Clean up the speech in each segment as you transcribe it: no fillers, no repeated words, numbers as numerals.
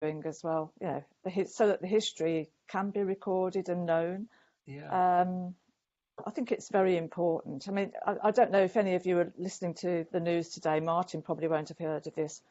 as well, you know, so that the history can be recorded and known. Yeah. I think it's very important. I mean, I don't know if any of you are listening to the news today. Martin probably won't have heard of this,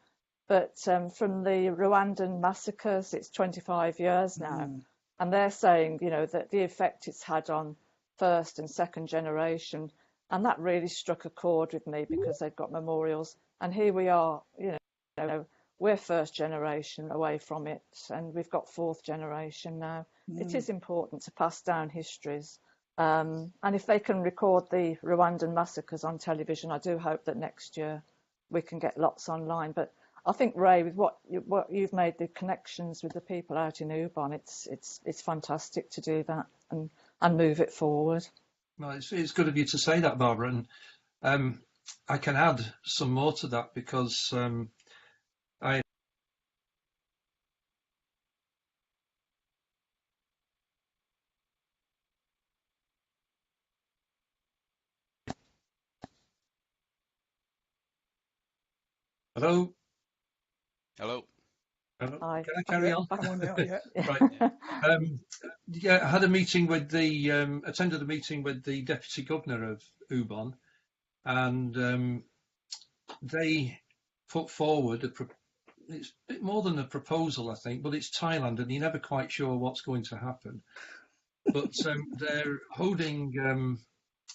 but from the Rwandan massacres, it's 25 years now, and they're saying, you know, that the effect it's had on first and second generation, and that really struck a chord with me because they've got memorials, and here we are, you know, we're first generation away from it, and we've got fourth generation now. It is important to pass down histories. And if they can record the Rwandan massacres on television, I do hope that next year we can get lots online. But I think, Ray, with what you've made, the connections with the people out in Ubon, it's fantastic to do that and move it forward. Well, it's good of you to say that, Barbara, and I can add some more to that because I. Hello. Hello. Hello. Hi. Can I carry on? Come on now, yeah. Right. Yeah, I had a meeting with attended a meeting with the Deputy Governor of Ubon, and they put forward it's a bit more than a proposal, I think, but it's Thailand, and you're never quite sure what's going to happen. But they're holding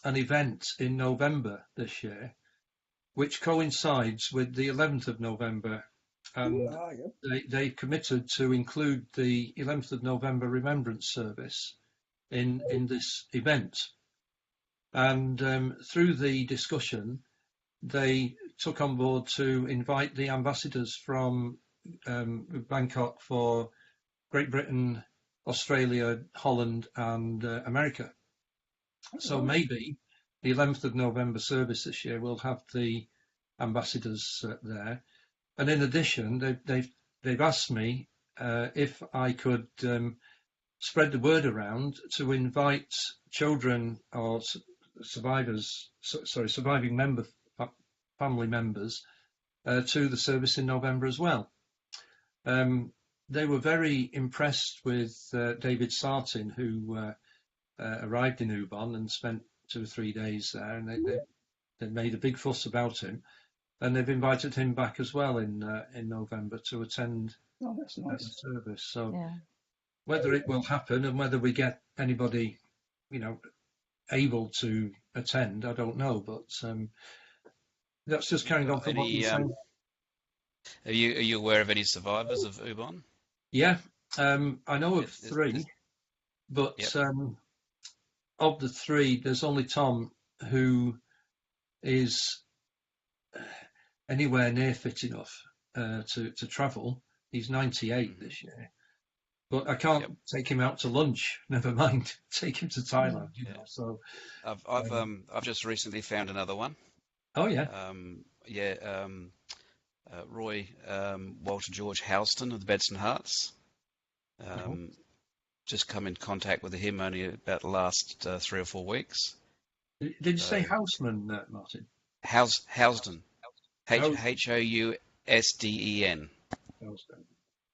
an event in November this year, which coincides with the 11th of November. And they committed to include the 11th of November Remembrance Service in this event. And through the discussion, they took on board to invite the ambassadors from Bangkok for Great Britain, Australia, Holland, and America. So maybe the 11th of November service this year will have the ambassadors there. And in addition, they've asked me if I could spread the word around to invite children or surviving family members to the service in November as well. They were very impressed with David Sartin, who arrived in Ubon and spent 2 or 3 days there, and they made a big fuss about him. And they've invited him back as well in November to attend that's nice. the service. So whether it will happen and whether we get anybody, you know, able to attend, I don't know. But that's just carrying on from what you're saying. Are you aware of any survivors of Ubon? Yeah, I know of 3, but of the 3, there's only Tom who is anywhere near fit enough to travel. He's 98 this year, but I can't take him out to lunch. Never mind, take him to Thailand. You know, so I've just recently found another one. Oh yeah. Roy Walter George Houston of the Bedson Hearts. Just come in contact with him only about the last 3 or 4 weeks. Did you say Houseman, Martin? Housden. Housden. Housden.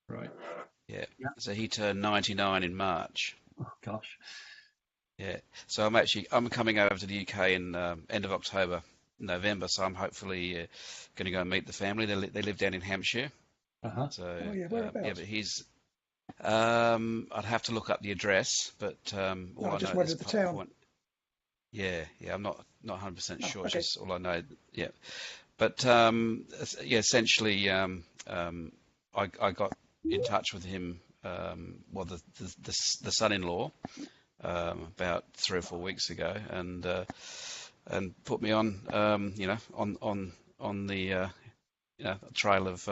Right. Yeah. So he turned 99 in March. Oh gosh. Yeah. So I'm coming over to the UK in end of October, November. So I'm hopefully going to go and meet the family. They live down in Hampshire. So whereabouts? but he's. I'd have to look up the address, but all I just know wondered the town. Yeah, I'm not 100% sure. Okay. Just all I know. Yeah, but essentially, I got in touch with him. The son-in-law about 3 or 4 weeks ago, and put me on, on the trail of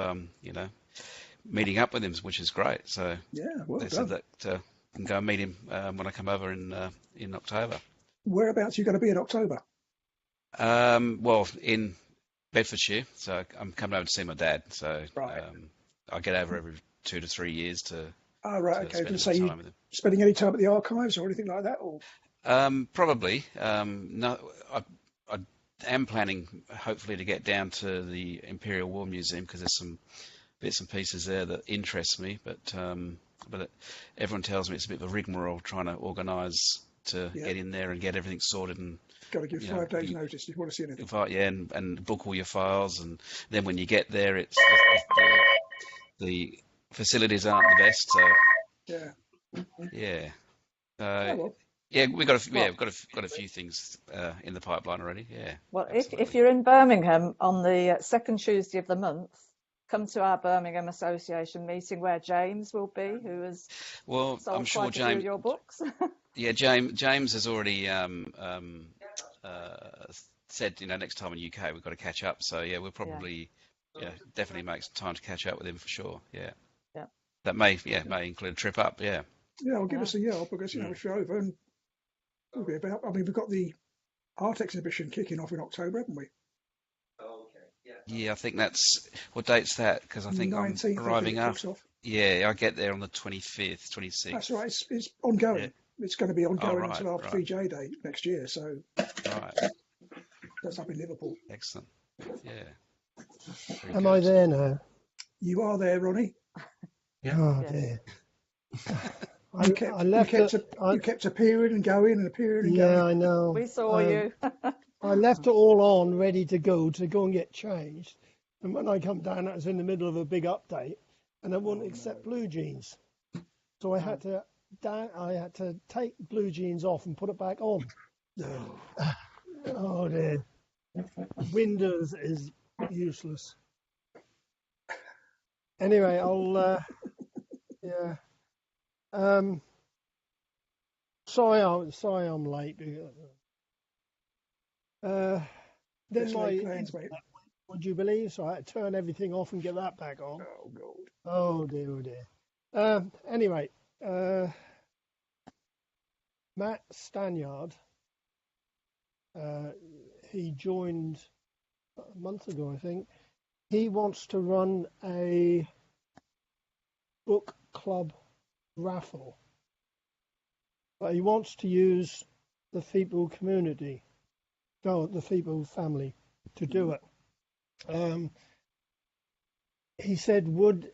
meeting up with him, which is great. So they said that I can go and meet him when I come over in October. Whereabouts are you going to be in October? Well, in Bedfordshire. So I'm coming over to see my dad. So I get over every 2 to 3 years to. Oh, right. Okay. Did you say you spending any time at the archives or anything like that? Or probably. No, I am planning hopefully to get down to the Imperial War Museum because there's some bits and pieces there that interest me, but everyone tells me it's a bit of a rigmarole trying to organise to Yeah. get in there and get everything sorted and Got to give you know 5 days notice if you want to see anything. and book all your files, and then when you get there, it's the facilities aren't the best. So Yeah. yeah, Oh, well. yeah, we've got a few things in the pipeline already. Yeah. Well, if Absolutely. you're in Birmingham on the second Tuesday of the month, come to our Birmingham Association meeting where James will be, who has Well, I'm sold sure quite a few of your books. Yeah, James has already said, next time in UK we've got to catch up. So yeah, we'll probably definitely make some time to catch up with him for sure. Yeah. Yeah. That may include a trip up. Yeah. Yeah, I'll give us a yell because, if you're over, and we'll be about. I mean, we've got the art exhibition kicking off in October, haven't we? Yeah, I think that's what date's that? Because I think I'm 19th, arriving I think it kicks after. off. Yeah, I get there on the 25th, 26th. That's right. It's ongoing. Yeah. It's going to be ongoing right, until after right. VJ Day next year. So Right. that's up in Liverpool. Excellent. Yeah. Very Am good. I there now? You are there, Ronnie. Yeah. Oh Yes. dear. You kept appearing and going and appearing and Yeah, going. I know. We saw you. I left it all on, ready to go and get changed. And when I come down, I was in the middle of a big update, and I wouldn't accept blue jeans. So I had to take blue jeans off and put it back on. Oh dear. Windows is useless. Anyway, I'll yeah. Sorry I'm late. Then Let's my lay plans, mate. would you believe? So I had to turn everything off and get that back on. Oh, God. Oh dear, oh dear. Anyway, Matt Stanyard, he joined a month ago, I think. He wants to run a book club raffle, but he wants to use the Feeple community, the Feeple family, to do it. He said, would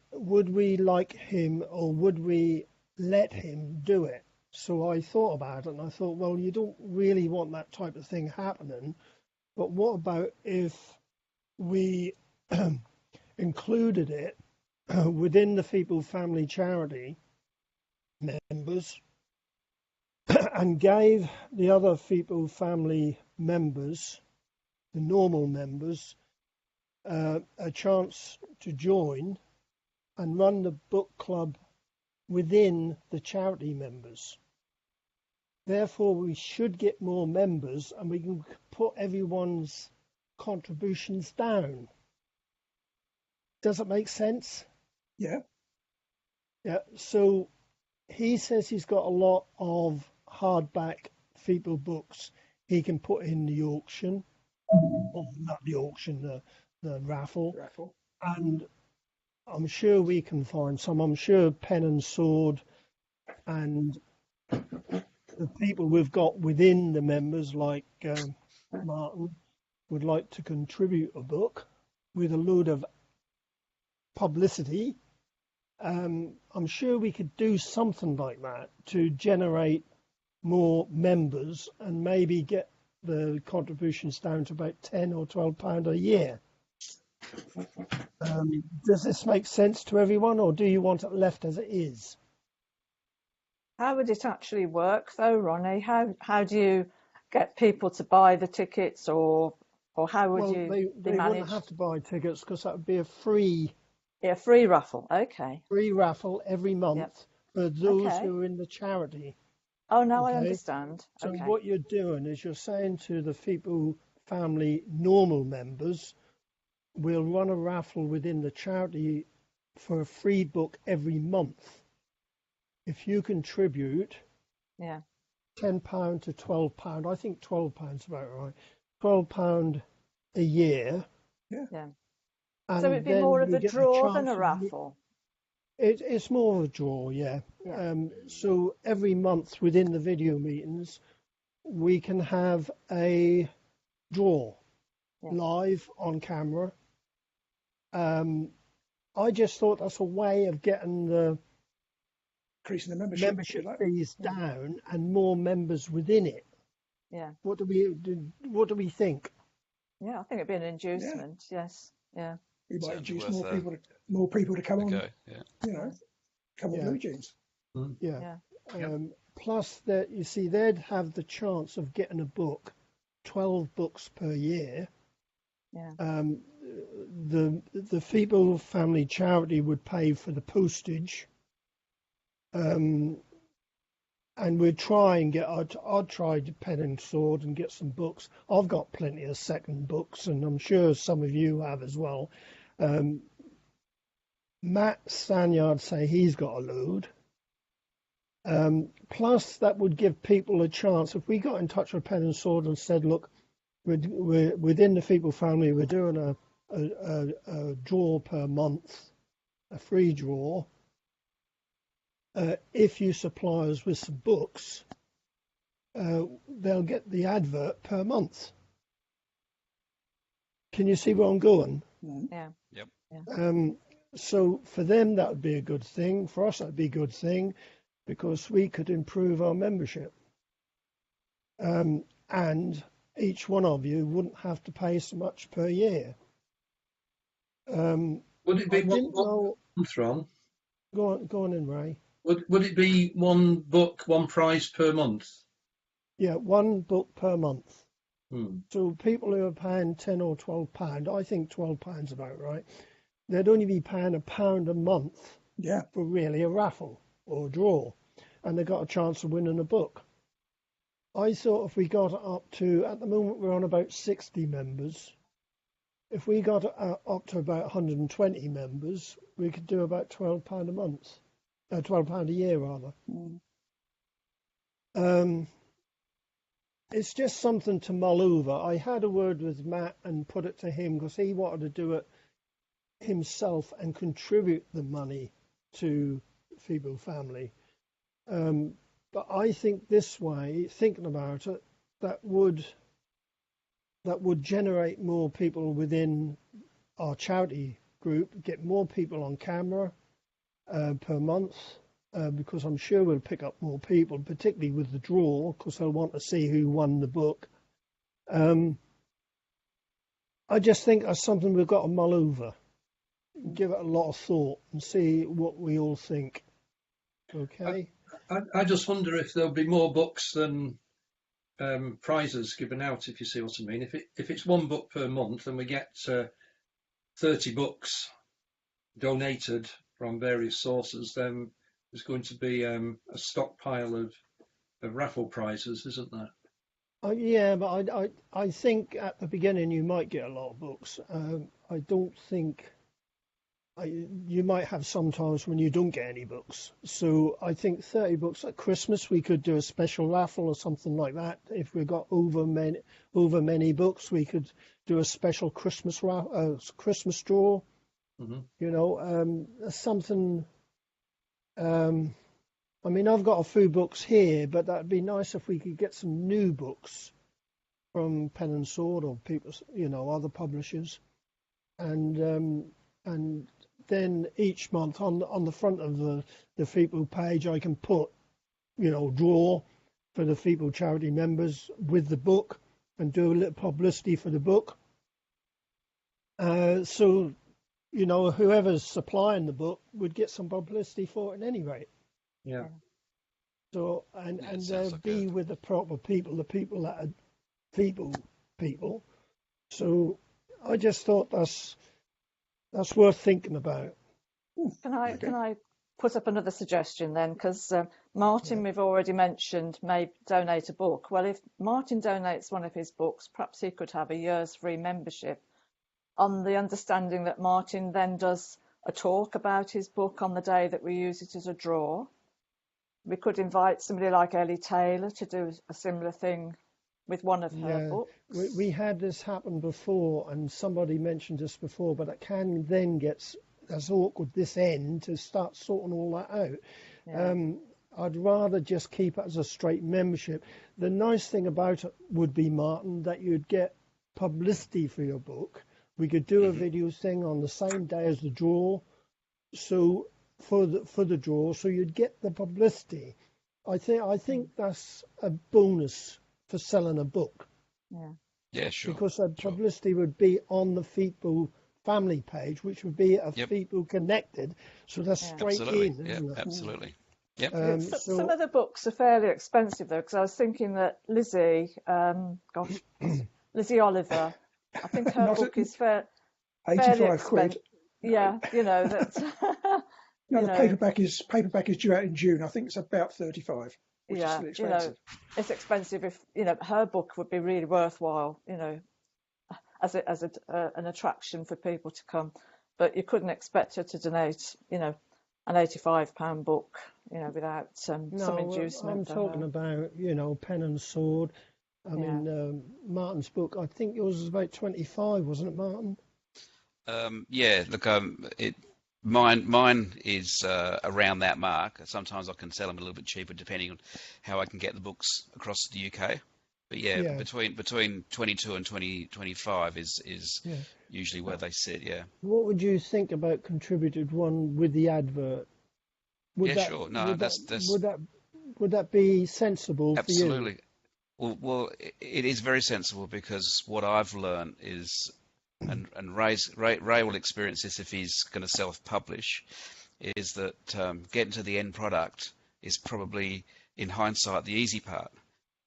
we like him, or would we let him do it? So I thought about it, and I thought, well, you don't really want that type of thing happening, but what about if we included it within the Feeple family charity members and gave the other Feeple family members, the normal members, a chance to join and run the book club within the charity members. Therefore, we should get more members and we can put everyone's contributions down. Does it make sense? Yeah. Yeah. So he says he's got a lot of hardback Feeple books he can put in the auction, or not the auction, the raffle. And I'm sure we can find some. I'm sure Pen and Sword and the people we've got within the members, like Martin, would like to contribute a book with a load of publicity. I'm sure we could do something like that to generate more members and maybe get the contributions down to about £10 or £12 a year. Does this make sense to everyone, or do you want it left as it is? How would it actually work, though, Ronnie? How do you get people to buy the tickets, or how would you they wouldn't have to buy tickets because that would be a free raffle. Okay. Free raffle every month for those who are in the charity. Oh, now I understand. So what you're doing is you're saying to the Feeple family normal members, we'll run a raffle within the charity for a free book every month. If you contribute £10 to £12, I think £12 about right, £12 a year. Yeah. And so it'd be more of a draw than a raffle. It's more of a draw, yeah. So every month within the video meetings, we can have a draw live on camera. I just thought that's a way of getting the Increasing the membership. membership fees down and more members within it. Yeah. What do we think? Yeah, I think it'd be an inducement. Yes. Yeah. We might Certainly induce worth more people to come on. go. Yeah. You know, come on Yeah. Blue Jeans. Yeah. Yeah. Plus, that you see, they'd have the chance of getting a book, 12 books per year. Yeah. The Feeble Family Charity would pay for the postage. And we'd try and I'd try to pen and sword and get some books. I've got plenty of second books, and I'm sure some of you have as well. Matt Stanyard say he's got a load. Plus, that would give people a chance. If we got in touch with Pen and Sword and said, look, we're within the Feeble family, we're doing a draw per month, a free draw. If you supply us with some books, they'll get the advert per month. Can you see where I'm going? Yeah. Yep. Yeah. So for them, that would be a good thing. For us, that'd be a good thing because we could improve our membership. And each one of you wouldn't have to pay so much per year. Would it be one month, Ron? Go on in, Ray. Would it be one book, one prize per month? Yeah, one book per month. Hmm. So people who are paying £10 or £12, I think £12 about right, they'd only be paying £1 a month for really a raffle or a draw, and they got a chance of winning a book. I thought if we got it up to, at the moment we're on about 60 members, if we got it up to about 120 members, we could do about £12 a month, £12 a year rather. It's just something to mull over. I had a word with Matt and put it to him because he wanted to do it himself and contribute the money to Feeble Family. But I think this way, thinking about it, that would generate more people within our charity group, get more people on camera per month, because I'm sure we'll pick up more people, particularly with the draw, because they'll want to see who won the book. I just think that's something we've got to mull over, give it a lot of thought and see what we all think. Okay? I just wonder if there'll be more books than prizes given out, if you see what I mean. If it's one book per month and we get 30 books donated from various sources, then there's going to be a stockpile of raffle prizes, isn't there? Yeah, but I think at the beginning you might get a lot of books. I don't think you might have sometimes when you don't get any books. So I think 30 books at Christmas we could do a special raffle or something like that. If we got over many books, we could do a special Christmas draw. Mm-hmm. You know, something. I mean, I've got a few books here, but that'd be nice if we could get some new books from Pen and Sword or people, you know, other publishers, and then each month on the front of the Feeble page, I can put, you know, draw for the Feeble charity members with the book and do a little publicity for the book. So, you know, whoever's supplying the book would get some publicity for it at any rate. Yeah. So, and be with the proper people, the people that are Feeble people. So I just thought that's worth thinking about. Can I put up another suggestion then? Because Martin, we've already mentioned, may donate a book. Well, if Martin donates one of his books, perhaps he could have a year's free membership, on the understanding that Martin then does a talk about his book on the day that we use it as a draw. We could invite somebody like Ellie Taylor to do a similar thing with one of her books. We had this happen before, and somebody mentioned this before, but it can then get as awkward this end to start sorting all that out. Yeah. I'd rather just keep it as a straight membership. The nice thing about it would be, Martin, that you'd get publicity for your book. We could do a video thing on the same day as the draw, so for the draw, so you'd get the publicity. I think that's a bonus for selling a book. Yeah. Yeah, sure. Because that Sure. publicity would be on the Feetball family page, which would be a Yep. Feetball connected. So that's Yeah. straight Absolutely. in, Yeah, isn't it? absolutely. Yep. Some of the books are fairly expensive though, because I was thinking that Lizzie, Lizzie Oliver, I think her Not book at is fairly 85 quid. expensive. Yeah, you know that. No, you the know, paperback is due out in June. I think it's about 35, which is yeah, still you expensive. know, it's expensive. If you know, her book would be really worthwhile. You know, as an attraction for people to come, but you couldn't expect her to donate. You know, an £85 book. You know, without some No, inducement. I'm for talking her. about, Pen and Sword. I Yeah. mean, Martin's book, I think yours was about 25, wasn't it, Martin? Yeah, look, mine is around that mark. Sometimes I can sell them a little bit cheaper depending on how I can get the books across the UK. But yeah, Yeah. between 22 and 25 is Yeah. usually where they sit. Yeah. What would you think about contributed one with the advert? Yeah, sure. No, that's would that be sensible for you? absolutely. Well, it is very sensible because what I've learned is, and Ray will experience this if he's going to self-publish, is that getting to the end product is probably, in hindsight, the easy part.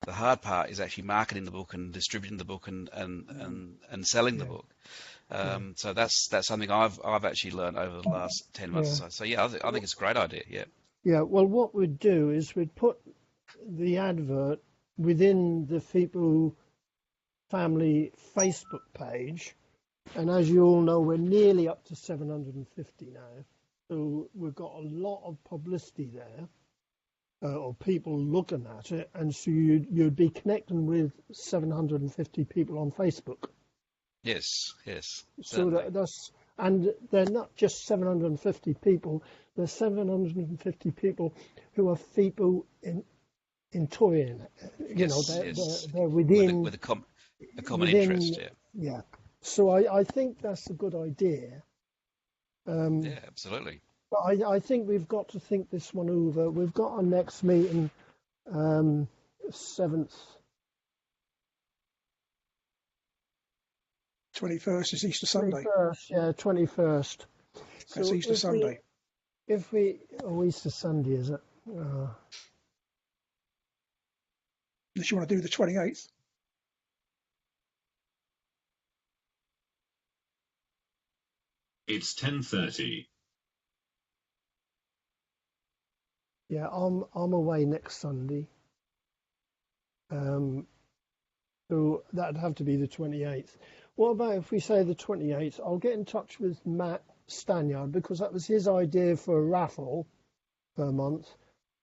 The hard part is actually marketing the book and distributing the book and selling the book. So that's something I've actually learned over the last 10 months or so. So yeah, I think it's a great idea. Yeah. Yeah. Well, what we'd do is we'd put the advert within the Feetball family Facebook page, and as you all know, we're nearly up to 750 now. So we've got a lot of publicity there. Or people looking at it, and so you'd be connecting with 750 people on Facebook. Yes. So that's, and they're not just 750 people; they're 750 people who are people in toying. They're within with a common within, interest. Yeah. Yeah. So I think that's a good idea. Yeah, absolutely. But I think we've got to think this one over. We've got our next meeting 7th. 21st is Easter Sunday. 21st, yeah, 21st. That's Easter Sunday. Easter Sunday, is it? Unless you want to do the 28th. It's 10:30. Yeah, I'm away next Sunday. So that'd have to be the 28th. What about if we say the 28th? I'll get in touch with Matt Stanyard because that was his idea for a raffle per month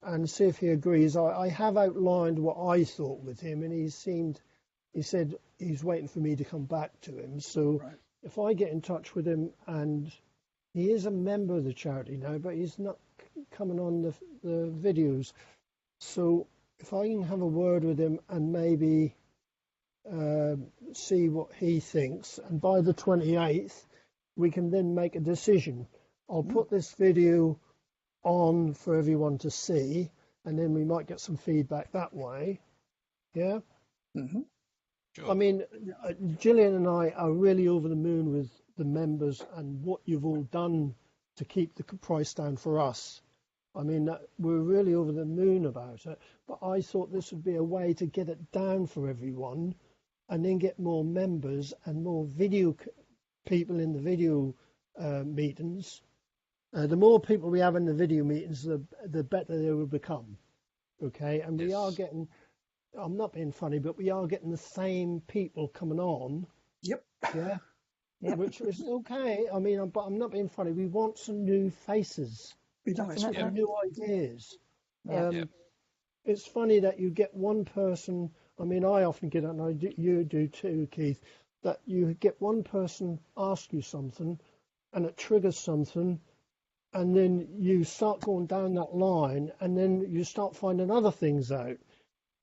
and see if he agrees. I have outlined what I thought with him and he said he's waiting for me to come back to him. So Right. if I get in touch with him, and he is a member of the charity now, but he's not coming on the videos. So if I can have a word with him and maybe see what he thinks, and by the 28th we can then make a decision. I'll put this video on for everyone to see, and then we might get some feedback that way. Yeah. Mm-hmm. Sure. I mean, Gillian and I are really over the moon with the members and what you've all done to keep the price down for us. I mean, we're really over the moon about it, but I thought this would be a way to get it down for everyone and then get more members and more video people in the video meetings. The more people we have in the video meetings, the better they will become. Okay, and we are getting, I'm not being funny, but we are getting the same people coming on. Yep. Yeah. Which is okay. I mean, but I'm not being funny. We want some new faces. Be nice. Definitely. wouldn't New ideas. Yeah. It's funny that you get one person. I mean, I often get it, and you do too, Keith. That you get one person ask you something, and it triggers something, and then you start going down that line, and then you start finding other things out.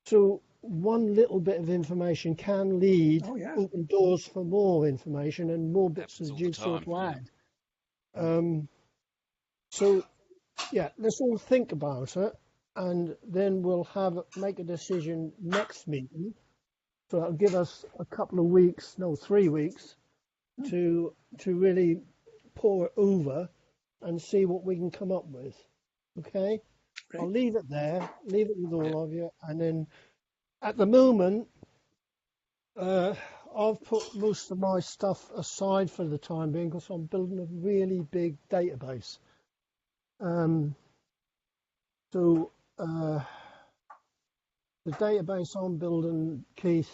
So one little bit of information can lead, open doors for more information and more bits Happens of all the jigsaw time, to yeah. add. So, yeah, let's all think about it, and then we'll make a decision next meeting. So that'll give us a couple of weeks, no, 3 weeks, to really pour it over and see what we can come up with. Okay? Right. I'll leave it there, leave it with all of you, and then at the moment, I've put most of my stuff aside for the time being because I'm building a really big database. So the database I'm building, Keith,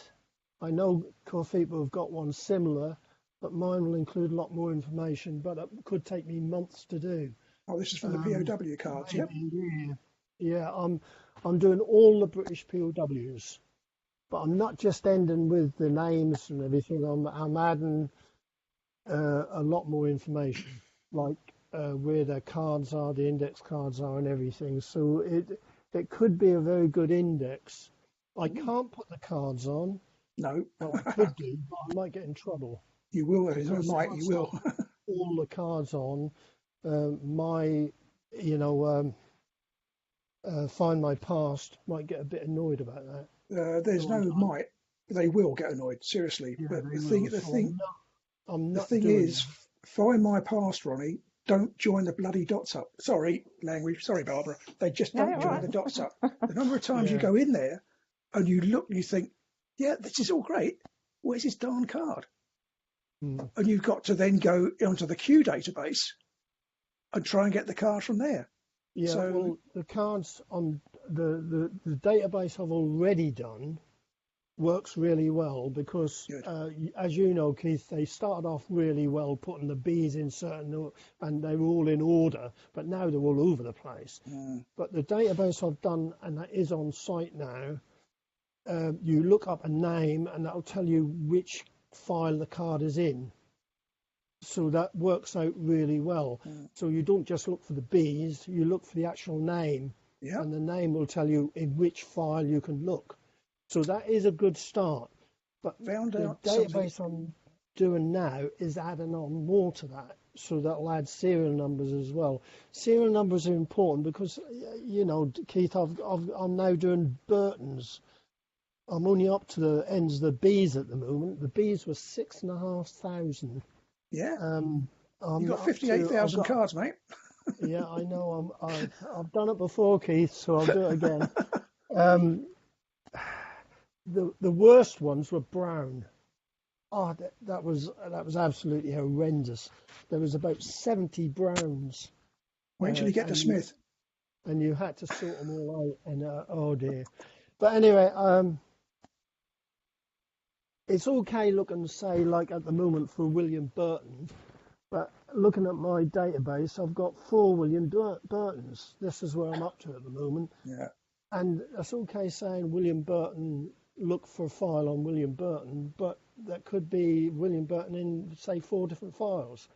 I know Corfipa have got one similar, but mine will include a lot more information, but it could take me months to do. Oh, this is from the POW cards, yep. Yeah, I'm doing all the British POWs, but I'm not just ending with the names and everything. I'm adding a lot more information, like where their cards are, the index cards are, and everything. So it could be a very good index. I can't put the cards on. No. Well, I could do, but I might get in trouble. You will, you will. All the cards on. Find My Past might get a bit annoyed about that. There's no might. They will get annoyed, seriously. Yeah, but they the will. thing I'm not thing doing is, Find My Past, Ronnie. Don't join the bloody dots up. Sorry, language. Sorry, Barbara. They just don't you're join right. the dots up. The number of times you Yeah. go in there and you look and you think, yeah, this is all great. Where's his darn card? Mm. And you've got to then go onto the Q database and try and get the card from there. Yeah, So- well, the cards on the database I've already done works really well because, Good. as you know, Keith, they started off really well putting the B's in certain, and they were all in order, but now they're all over the place. But the database I've done, and that is on site now, you look up a name and that'll tell you which file the card is in. So that works out really well. So you don't just look for the B's, you look for the actual name, Yeah. and the name will tell you in which file you can look. So that is a good start. But Found the out something. database I'm doing now is adding on more to that. So that'll add serial numbers as well. Serial numbers are important because, you know, Keith, I'm now doing Burton's. I'm only up to the ends of the B's at the moment. The B's were 6,500. Yeah. I'm You've got up to- 58,000 I've got- cards, mate. Yeah, I know. I've done it before, Keith, so I'll do it again. The worst ones were brown. Oh, that was absolutely horrendous. There was about 70 browns. Wait till you get to and- Smith. And you had to sort them all out, and oh dear. But anyway, it's okay looking, say, like at the moment for William Burton, but looking at my database, I've got 4 William Burtons. This is where I'm up to at the moment. Yeah. And it's okay saying William Burton, look for a file on William Burton, but that could be William Burton in, say, 4 different files.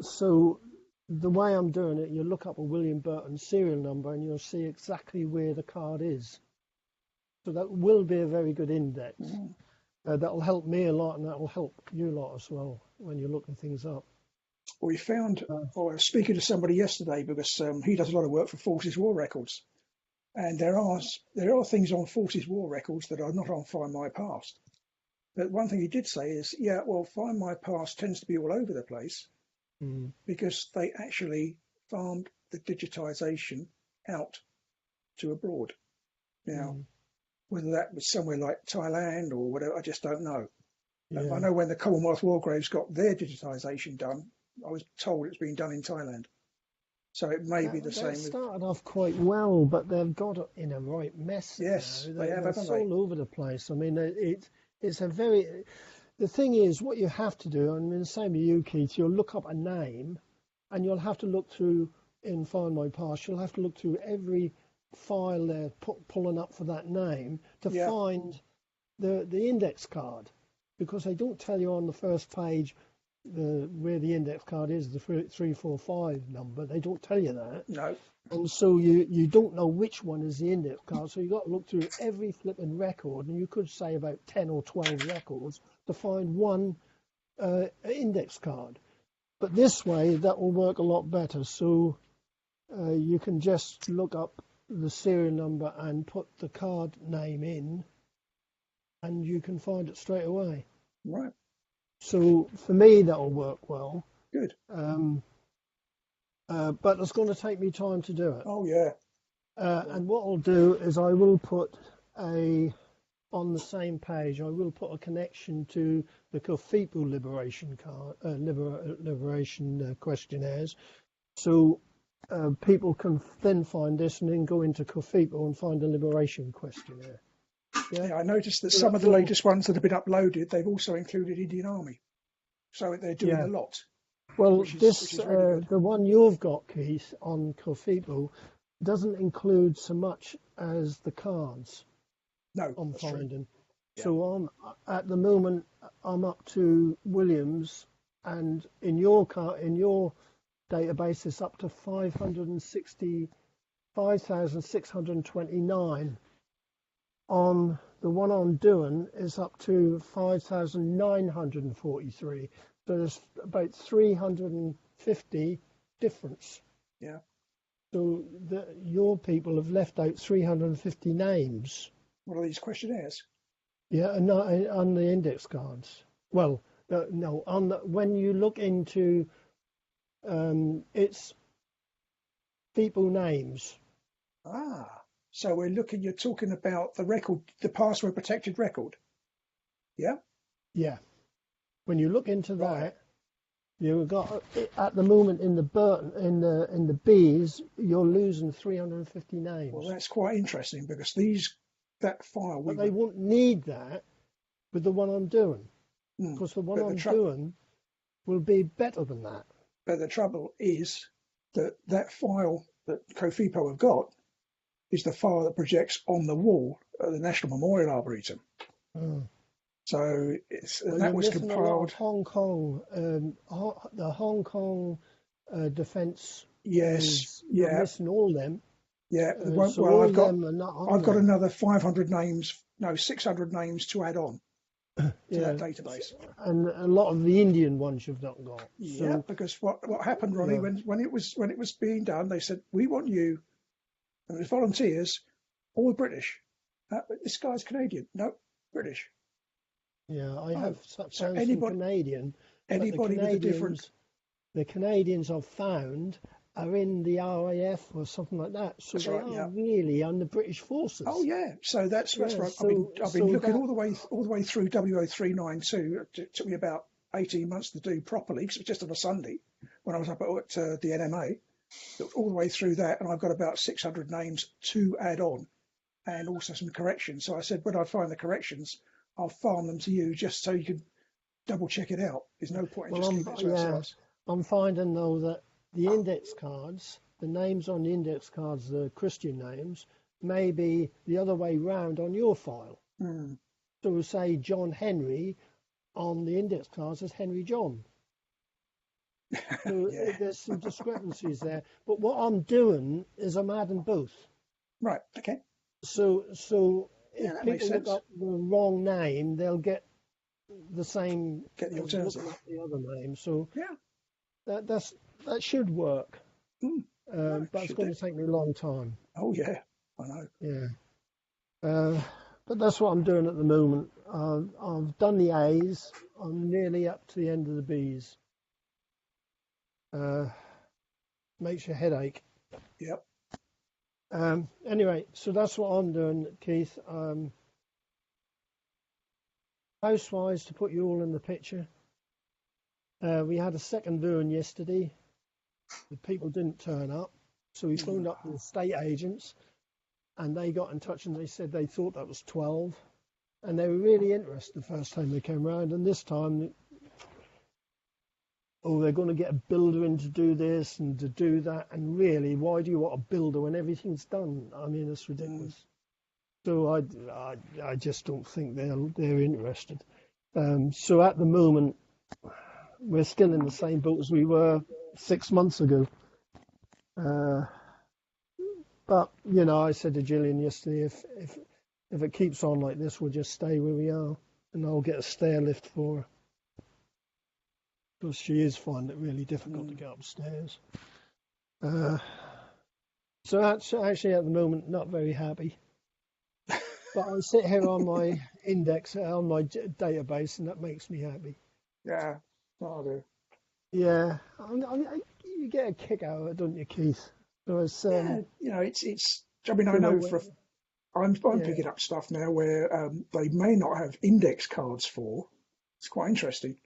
So the way I'm doing it, you look up a William Burton serial number and you'll see exactly where the card is. So that will be a very good index. That'll help me a lot, and that'll help you a lot as well when you're looking things up. We found, I was speaking to somebody yesterday because he does a lot of work for Forces War Records. And there are things on Forces War Records that are not on Find My Past. But one thing he did say is, yeah, well, Find My Past tends to be all over the place because they actually farmed the digitisation out to abroad. Now, whether that was somewhere like Thailand or whatever, I just don't know. Yeah. I know when the Commonwealth War Graves got their digitisation done, I was told it's been done in Thailand. So it may be the They same. With, started off quite well, but they've got it in a right mess. Yes, now. they have, It's haven't they? all over the place. I mean, it's a very. The thing is, what you have to do, I mean, the same with you, Keith. You'll look up a name, and you'll have to look through in Find My Past. You'll have to look through every file they're pulling up for that name to find the index card, because they don't tell you on the first page where the index card is, the 345 number. They don't tell you that. no. And so you don't know which one is the index card. So you've got to look through every flipping record, and you could say about 10 or 12 records to find one index card. But this way, that will work a lot better. So you can just look up the serial number and put the card name in, and you can find it straight away. Right. So for me, that will work well. Good. But it's going to take me time to do it. Oh, yeah. And what I'll do is I will put on the same page, I will put a connection to the COFIPO liberation questionnaires. So people can then find this and then go into COFIPO and find the liberation questionnaire. Yeah, I noticed that some of the latest ones that have been uploaded, they've also included Indian Army. So they're doing a lot. Well, which is really good. the one you've got, Keith, on COFIPO doesn't include so much as the cards. No, I'm that's true. finding. Yeah. So at the moment I'm up to Williams, and in your database it's up to 565,629. On the one I'm doing is up to 5,943. So there's about 350 difference. Yeah. So your people have left out 350 names. What are these questionnaires? Yeah, no, on the index cards. Well, no, when you look into it's people names. Ah, so you're talking about the record, the password protected record. Yeah? Yeah. When you look into that, you've got at the moment in the Bs, you're losing 350 names. Well, that's quite interesting because that file. But they won't need that with the one I'm doing, Mm. because the one But I'm doing will be better than that. But the trouble is that file that COFIPO have got is the file that projects on the wall at the National Memorial Arboretum. Mm. So that was compiled. Hong Kong, the Hong Kong defence. Yes, You're missing all them. Yeah, So I've got there. another 500 names, 600 names to add on to that database. And a lot of the Indian ones you've not got. Yeah, because what happened, Ronnie, when it was being done, they said, we want you, and it was volunteers, all British. This guy's Canadian. No, British. Yeah, I have so found anybody, some Canadian. Anybody with a different. The Canadians I've found are in the RAF or something like that. So That's they right, are really on the British forces. Oh yeah, so that's right. I've been looking all the way through WO392. It took me about 18 months to do properly because it was just on a Sunday when I was up at the NMA. All the way through that, and I've got about 600 names to add on, and also some corrections. So I said, when I find the corrections, I'll farm them to you just so you can double check it out. There's no point in just keeping it to ourselves. I'm finding though that the index cards, the names on the index cards, the Christian names, may be the other way round on your file. Mm. So we'll say John Henry on the index cards as Henry John. So there's some discrepancies there. But what I'm doing is I'm adding both. Right, okay. So if people look sense. up the wrong name, they'll get the same. Get the alternative. Up the other name. So yeah, that should work. Mm. But it's going to take me a long time. Oh yeah, I know. Yeah. But that's what I'm doing at the moment. I've done the A's. I'm nearly up to the end of the B's. Makes your head ache. Yep. Anyway, so that's what I'm doing, Keith. House-wise, to put you all in the picture, we had a second viewing yesterday. The people didn't turn up, so we phoned up the estate agents, and they got in touch and they said they thought that was 12, and they were really interested the first time they came round, and this time, they're going to get a builder in to do this and to do that, and really, why do you want a builder when everything's done? I mean, it's ridiculous. So I just don't think they're interested. So at the moment, we're still in the same boat as we were 6 months ago. But I said to Gillian yesterday, if it keeps on like this, we'll just stay where we are, and I'll get a stair lift for her. because she is finding it really difficult to get upstairs. So actually at the moment, not very happy. But I sit here on my index, on my database, and that makes me happy. Yeah, I do. Yeah, you get a kick out of it, don't you, Keith? So it's, Yeah, it's. I mean, I you know, know I'm yeah. picking up stuff now where they may not have index cards for. It's quite interesting.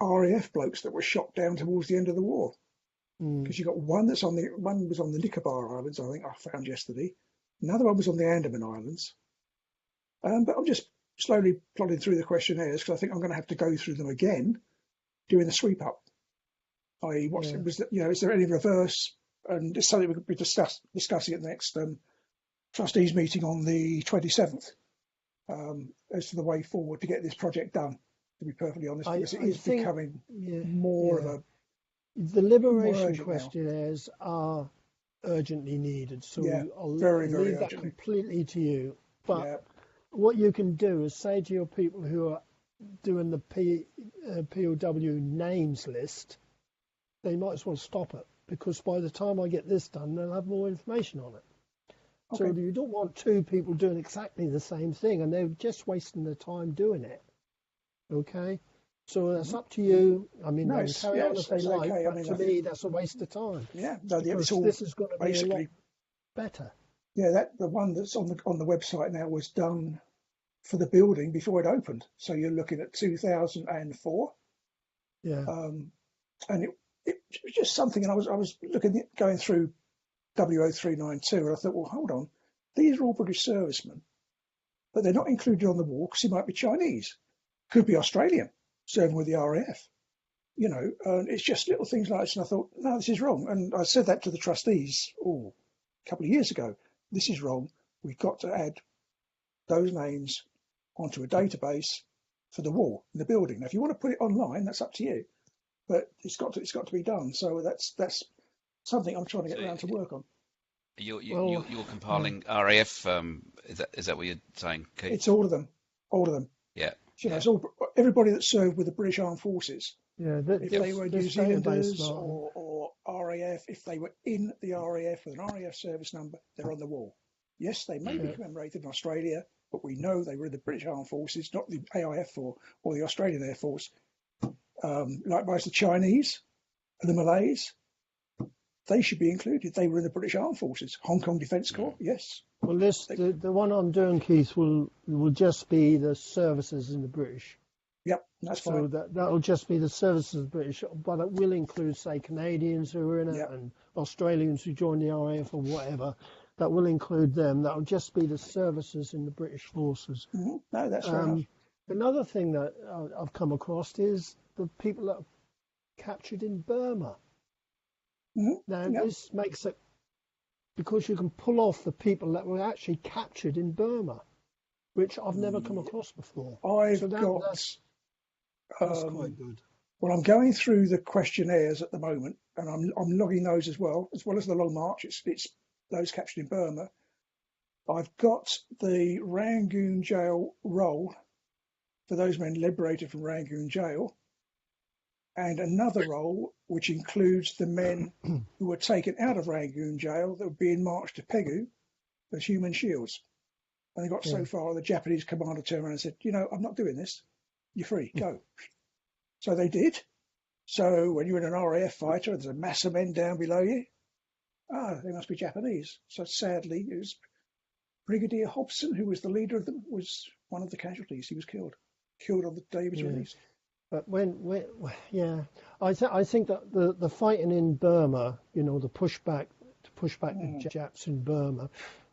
RAF blokes that were shot down towards the end of the war. Because you got one was on the Nicobar Islands, I think I found yesterday. Another one was on the Andaman Islands. But I'm just slowly plodding through the questionnaires because I think I'm going to have to go through them again, doing the sweep up. Is there any reverse? And it's something we'll be discussing at the next trustees meeting on the 27th as to the way forward to get this project done. To be perfectly honest, because it is becoming more of a. The liberation questionnaires are urgently needed, so I'll leave that completely to you. But what you can do is say to your people who are doing the POW names list, they might as well stop it, because by the time I get this done, they'll have more information on it. Okay. So you don't want two people doing exactly the same thing, and they're just wasting their time doing it. Okay? So that's up to you. I mean, they can carry on if they like, but to me, that's a waste of time. Yeah, because this is going to be a lot better. Yeah, the one that's on the website now was done for the building before it opened. So you're looking at 2004. Yeah. And it was just something, and I was going through WO392, and I thought, well, hold on, these are all British servicemen, but they're not included on the wall because he might be Chinese, could be Australian, serving with the RAF, and it's just little things like this. And I thought, no, this is wrong. And I said that to the trustees a couple of years ago. This is wrong. We've got to add those names onto a database for the wall in the building. Now, if you want to put it online, that's up to you, but it's got to be done. So that's something I'm trying to get around to work on. You're compiling RAF. Is that what you're saying, Keith? It's all of them. Yeah. It's all everybody that served with the British Armed Forces. Yeah, if they were New Zealanders or RAF, if they were in the RAF with an RAF service number, they're on the wall. Yes, they may be commemorated in Australia, but we know they were in the British Armed Forces, not the AIF or the Australian Air Force. Likewise, the Chinese and the Malays, they should be included. They were in the British Armed Forces. Hong Kong Defence Corps, yes. Well, the one I'm doing, Keith, will just be the services in the British. Yep, that's fine. So that'll just be the services of the British, but it will include, say, Canadians who are in it and Australians who joined the RAF or whatever. That will include them. That'll just be the services in the British forces. Mm-hmm. No, that's right. Another thing that I've come across is the people that are captured in Burma. Mm-hmm. Now, this makes it, because you can pull off the people that were actually captured in Burma, which I've never come across before. That's quite good. Well, I'm going through the questionnaires at the moment, and I'm logging those as well as the Long March. It's those captured in Burma. I've got the Rangoon jail roll for those men liberated from Rangoon jail, and another roll which includes the men who were taken out of Rangoon jail that were being marched to Pegu as human shields. And they got so far, the Japanese commander turned around and said, I'm not doing this. You're free, go. So they did. So when you're in an RAF fighter and there's a mass of men down below you, they must be Japanese. So sadly, it was Brigadier Hobson, who was the leader of them, was one of the casualties. He was killed on the day he was released. But I think that the fighting in Burma, the pushback the Japs in Burma,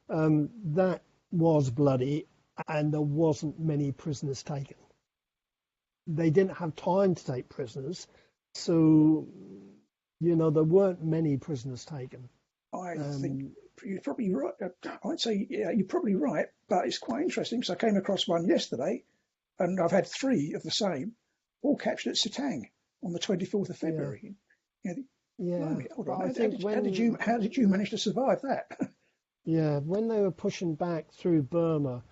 that was bloody, and there wasn't many prisoners taken. They didn't have time to take prisoners, so there weren't many prisoners taken. I think you're probably right. I'd say you're probably right, but it's quite interesting because I came across one yesterday, and I've had 3 of the same, all captured at Sitang on the 24th of February. Hold on. How did you manage to survive that? Yeah, when they were pushing back through Burma,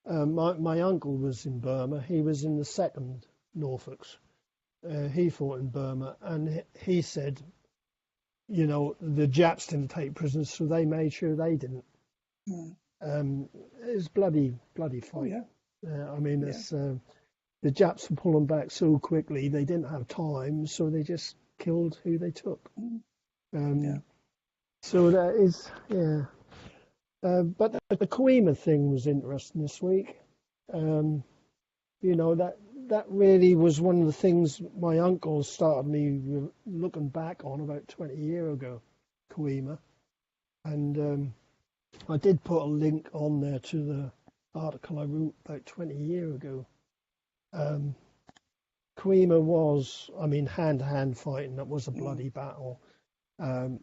my uncle was in Burma. He was in the 2nd Norfolks, he fought in Burma, and he said, you know, the Japs didn't take prisoners, so they made sure they didn't. It was bloody Oh, fight. yeah. I mean, Yeah. it's, the Japs were pulling back so quickly, they didn't have time, so they just killed who they took. Yeah. So that is, yeah. But the Koima thing was interesting this week. You know, that really was one of the things my uncle started me looking back on about 20 years ago, Koima. And I did put a link on there to the article I wrote about 20 years ago. Koima was, I mean, hand-to-hand fighting. That was a bloody battle. And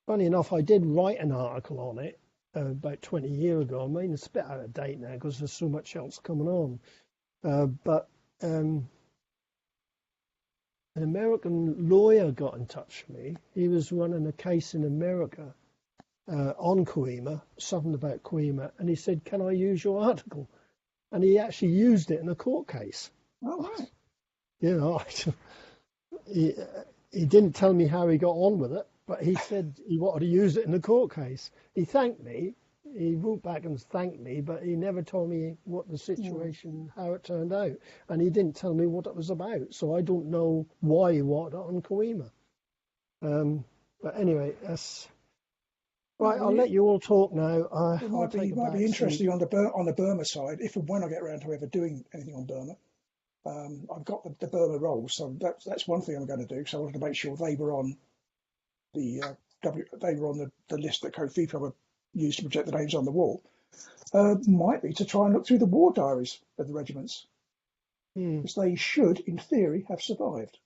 funny enough, I did write an article on it about 20 years ago. I mean, it's a bit out of date now because there's so much else coming on. But an American lawyer got in touch with me. He was running a case in America on Koima, something about Koima, and he said, "Can I use your article?" And he actually used it in a court case. Oh, right. You know, he didn't tell me how he got on with it, but he said he wanted to use it in a court case. He thanked me. He wrote back and thanked me, but he never told me what the situation, how it turned out. And he didn't tell me what it was about. So I don't know why he wanted it on Koima. But anyway, that's... Right, I'll let you all talk now. It might be interesting on the Burma side, if and when I get around to ever doing anything on Burma. I've got the Burma roles, so that's one thing I'm going to do. So I wanted to make sure they were on the list that COFIPA used to project the names on the wall. Might be to try and look through the war diaries of the regiments, because they should, in theory, have survived.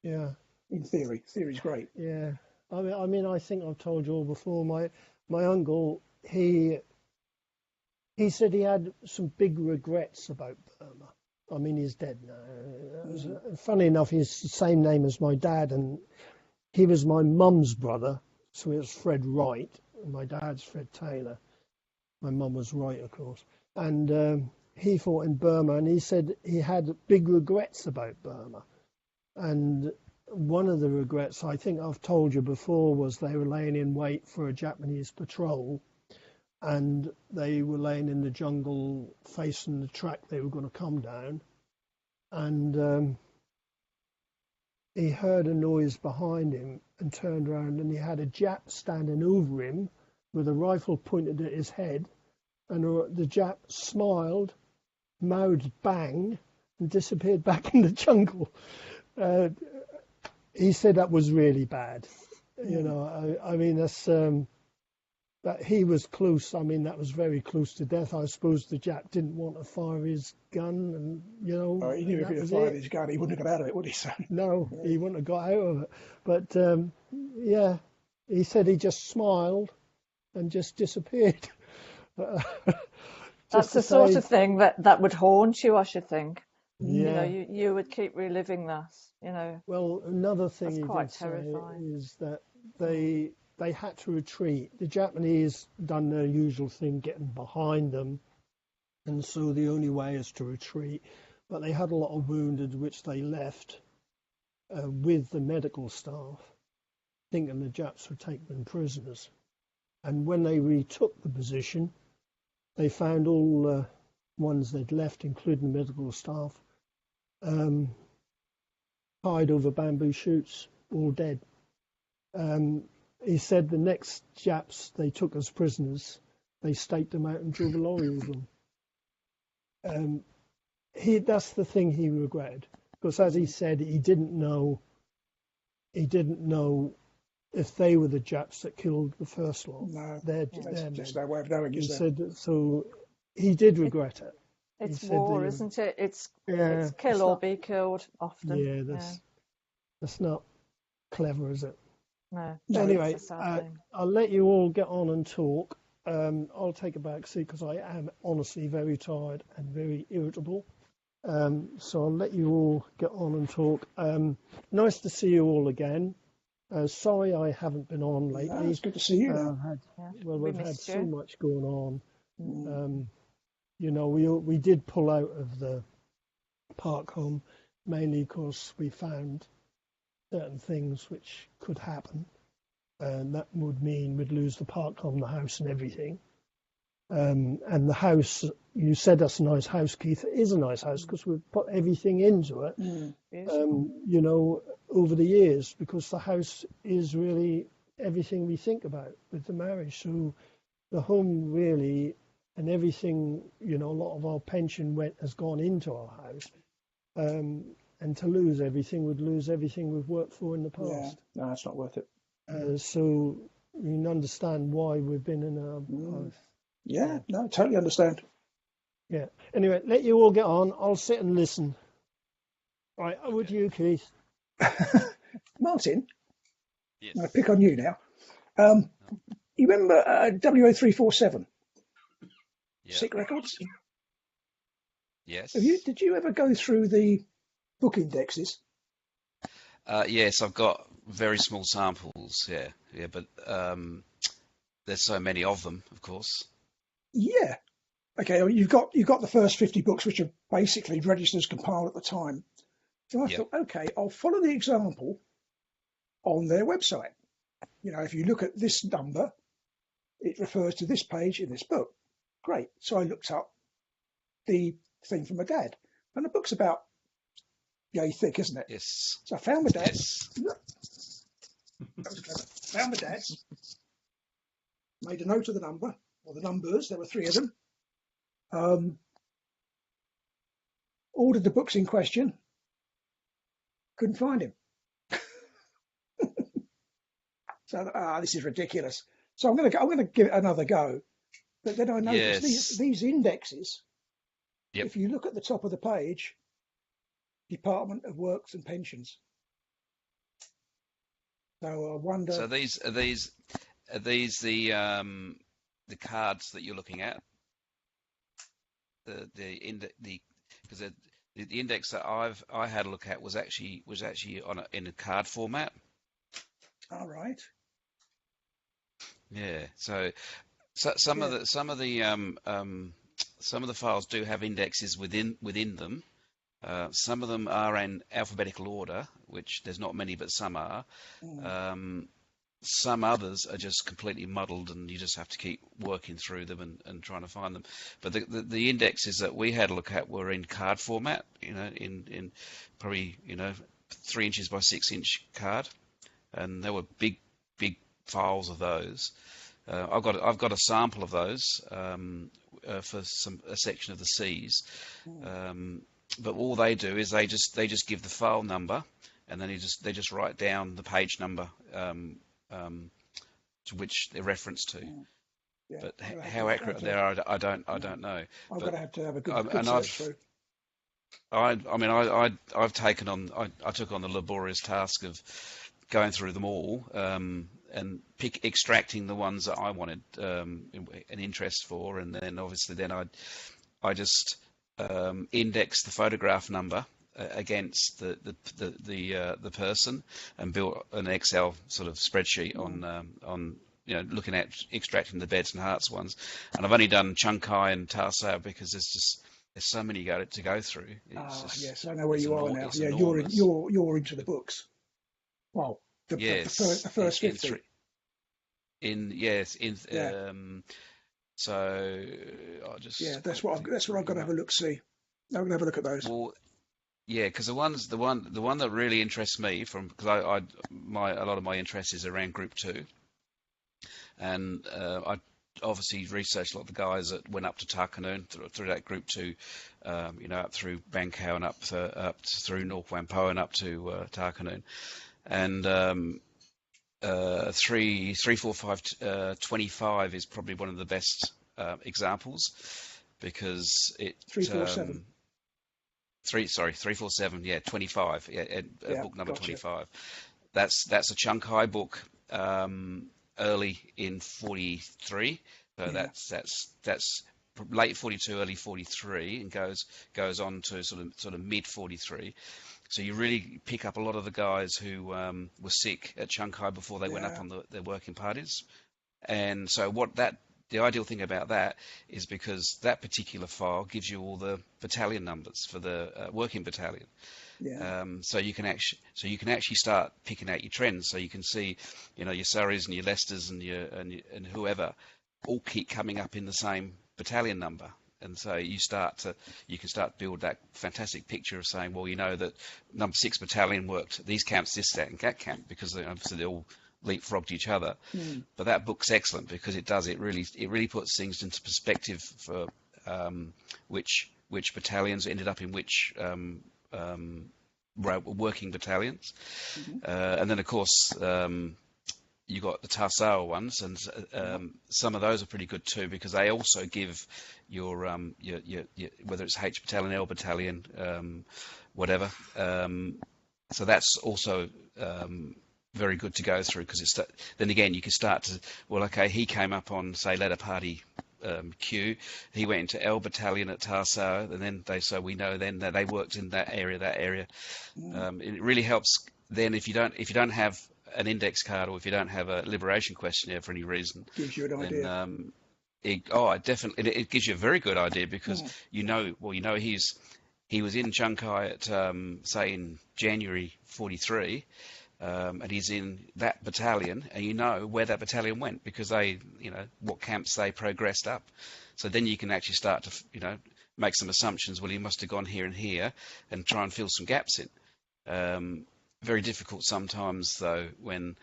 Yeah. In theory, theory's great. Yeah. I mean, I think I've told you all before. My uncle, he said he had some big regrets about Burma. I mean, he's dead now. Funny enough, he's the same name as my dad, and he was my mum's brother, so it was Fred Wright. And my dad's Fred Taylor. My mum was Wright, of course. And he fought in Burma, and he said he had big regrets about Burma. And one of the regrets, I think I've told you before, was they were laying in wait for a Japanese patrol, and they were laying in the jungle facing the track they were going to come down, and he heard a noise behind him and turned around, and he had a Jap standing over him with a rifle pointed at his head, and the Jap smiled, mouthed bang, and disappeared back in the jungle. He said that was really bad. You know, I mean, that's that he was close. I mean, that was very close to death. I suppose the Jap didn't want to fire his gun, and you know, Oh, he knew if he had fired his gun, he wouldn't have got out of it, would he? So no, he wouldn't have got out of it. But yeah, he said he just smiled and just disappeared. That's the sort of thing that would haunt you, I should think. Yeah. You know, you would keep reliving that, you know. Well, another thing That's he quite did say terrifying. is that they had to retreat. The Japanese done their usual thing, getting behind them, and so the only way is to retreat. But they had a lot of wounded, which they left with the medical staff, thinking the Japs would take them prisoners. And when they retook the position, they found all the ones they'd left, including the medical staff, tied over bamboo shoots, all dead. He said the next Japs they took as prisoners, they staked them out and drove a lorry with them. That's the thing he regretted, because as he said, he didn't know if they were the Japs that killed the first lot. no, They're just no way of knowing, he is there? said so. He did regret it. It's said war, the- isn't it? It's Yeah, kill it's or not- be killed often. Yeah, that's not clever, is it? No. No, Anyway, it's a sad thing. I'll let you all get on and talk. I'll take a back seat because I am honestly very tired and very irritable. So I'll let you all get on and talk. Nice to see you all again. Sorry I haven't been on lately. No, it's good to see you now. We've had missed so you. much going on. You know, we did pull out of the park home. mainly because we found certain things which could happen, and that would mean we'd lose the park on the house and everything. And the house, you said that's a nice house, Keith. It is a nice house because we've put everything into it, Yes. you know, over the years, because the house is really everything we think about with the marriage. So the home really, and everything, you know, a lot of our pension has gone into our house. And to lose everything would lose everything we've worked for in the past. Yeah, no, it's not worth it. So you can understand why we've been in a Yeah, no, totally understand. yeah. Anyway, let you all get on. I'll sit and listen. Right, over to you, Keith. Martin, Yes. I'll pick on you now. You remember WO347, Yeah. Sick Records? Yes. Did you ever go through the book indexes? Yes, I've got very small samples. Yeah, but there's so many of them, of course. Yeah. Okay, well, you've got the first 50 books, which are basically registered as compiled at the time. So I thought, okay, I'll follow the example on their website. You know, if you look at this number, it refers to this page in this book. Great. So I looked up the thing from my dad, and the book's about yay thick, isn't it? Yes. So I found my dad. Yes. That was clever. Found my dad's. Made a note of the number, or the numbers. There were 3 of them. Ordered the books in question. Couldn't find him. So this is ridiculous. So I'm going to give it another go. But then I noticed these indexes. Yep. If you look at the top of the page, Department of Works and Pensions. So I wonder. So are these the cards that you're looking at? Because the index that I had a look at was actually in a card format. All right. Yeah. So some of the files do have indexes within them. Some of them are in alphabetical order, which there's not many, but some are. Some others are just completely muddled, and you just have to keep working through them and trying to find them. But the indexes that we had a look at were in card format, you know, in probably 3 inches by 6 inch card, and there were big files of those. I've got a sample of those for a section of the C's. But all they do is they just give the file number, and then they just write down the page number to which they're referenced to. Yeah, but how accurate they are, I don't know. I'm going to have to have a good and search through. I've taken on I took on the laborious task of going through them all and extracting the ones that I wanted an interest for, and then obviously I just index the photograph number against the person and built an Excel sort of spreadsheet on looking at extracting the beds and hearts ones. And I've only done Chunkai and Tarsao because there's so many to go through. Yes, I know where you are now. Yeah, enormous. you're into the books. Well, the first 50. So I'll just that's what I've got to have a look see. I'm going to have a look at those. Well, yeah, because the one that really interests me because a lot of my interest is around Group 2, and I obviously researched a lot of the guys that went up to Tarkanoon through that Group 2, up through Bangkok and up through North Whampoa and up to Tarkanoon, and 34525 is probably one of the best examples because it 347. 347, 25, book number gotcha. 25. That's a Chunkai book early in 43. So that's late 42, early 43, and goes on to sort of mid 43. So you really pick up a lot of the guys who were sick at Chunkai before they went up on their working parties. And so what that the ideal thing about that is because that particular file gives you all the battalion numbers for the working battalion. Yeah. So you can actually start picking out your trends. So you can see, your Surreys and your Leicesters and whoever all keep coming up in the same battalion number. And so you can start build that fantastic picture of saying, well, that number 6 battalion worked these camps, this, that, and that camp, because obviously they all leapfrogged each other. But that book's excellent because it really puts things into perspective for which battalions ended up in which working battalions. And then of course you got the Tarsal ones, and some of those are pretty good too, because they also give your whether it's H battalion, L battalion, whatever. So that's also very good to go through, because then again you can start to, well, okay, he came up on, say, Letter Party Q, he went into L battalion at Tarsal, and then so we know then that they worked in that area. It really helps then if you don't have an index card, or if you don't have a liberation questionnaire for any reason, Gives you an idea. It gives you a very good idea, because he was in Junkai at say in January 43, and he's in that battalion, and you know where that battalion went, because they, what camps they progressed up. So then you can actually start to, make some assumptions. Well, he must have gone here and here, and try and fill some gaps in. Very difficult sometimes, though, when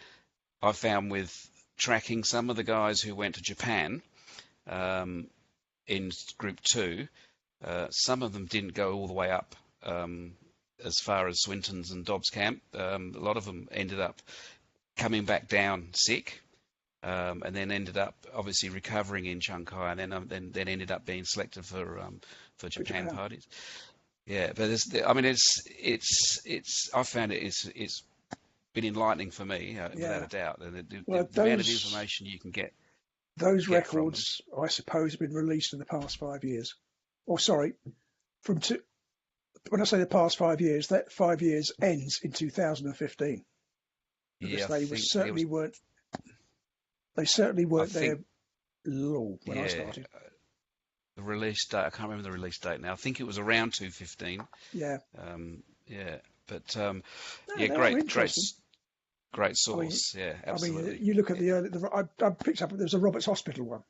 I found with tracking some of the guys who went to Japan in Group 2, some of them didn't go all the way up as far as Swinton's and Dobbs Camp. A lot of them ended up coming back down sick, and then ended up obviously recovering in Junkai, and then ended up being selected for Japan parties. Yeah, but I found it's been enlightening for me, without a doubt. And the amount of information you can get. Those records, I suppose, have been released in the past 5 years. Or sorry, when I say the past 5 years, that 5 years ends in 2015. Because they certainly weren't there long when I started. The release date, I can't remember the release date now. I think it was around 2015. Yeah. But great source. Absolutely. I mean, you look at the early. I picked up there's a Roberts Hospital one.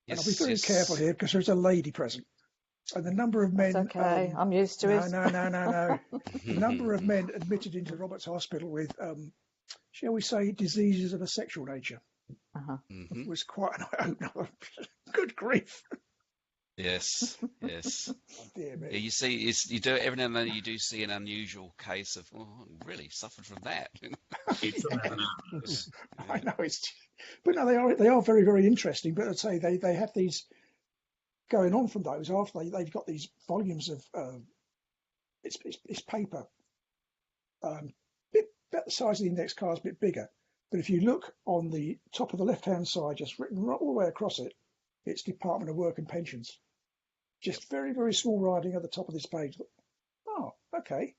Yes, and I'll be very careful here, because there's a lady present, and the number of men. That's okay, I'm used to it. No. The number of men admitted into Roberts Hospital with, shall we say, diseases of a sexual nature, was quite an eye-opener. Good grief. Yes. Dear me. Yeah, you see, you do every now and then you do see an unusual case of, really suffered from that. I know but no, they are very, very interesting. But I'd say they have these going on from those after they've got these volumes of it's paper, bit about the size of the index card, a bit bigger. But if you look on the top of the left-hand side, just written right all the way across it, it's Department of Work and Pensions. Just very, very small writing at the top of this page. Oh, okay.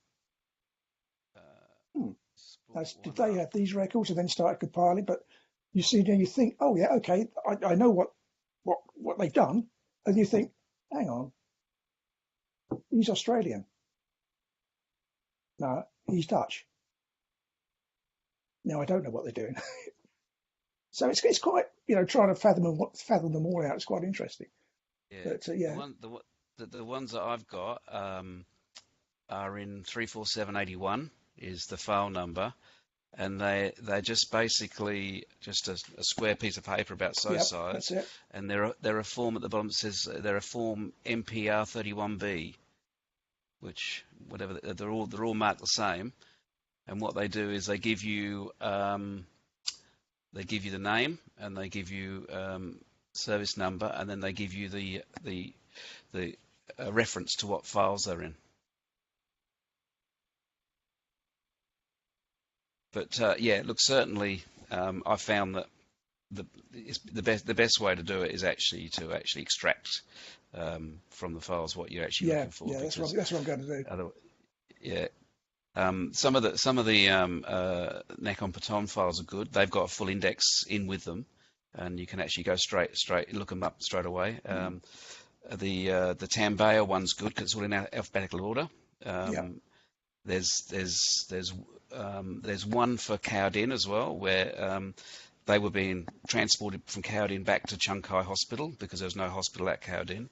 Did they have these records and then started compiling? But you see, then you think, oh yeah, okay, I know what they've done, and you think, hang on, he's Australian. No, he's Dutch. Now I don't know what they're doing. So it's quite, trying to fathom them all out. It's quite interesting. Yeah. But, The ones that I've got are in 34781 is the file number, and they're just basically just a square piece of paper about size. That's it. And they're a form at the bottom that says they're a form MPR 31B, which whatever they're all marked the same. And what they do is they give you the name, and they give you service number, and then they give you the reference to what files they're in. But look, certainly I found that the best way to do it is actually to extract from the files what you're actually looking for. Yeah, that's what I'm going to do. Some of the Nakhon Paton files are good. They've got a full index in with them, and you can actually go straight look them up straight away. The Tambaya one's good because it's all in alphabetical order. There's one for Cowden as well, where they were being transported from Cowden back to Chung Kai Hospital because there was no hospital at Cowden.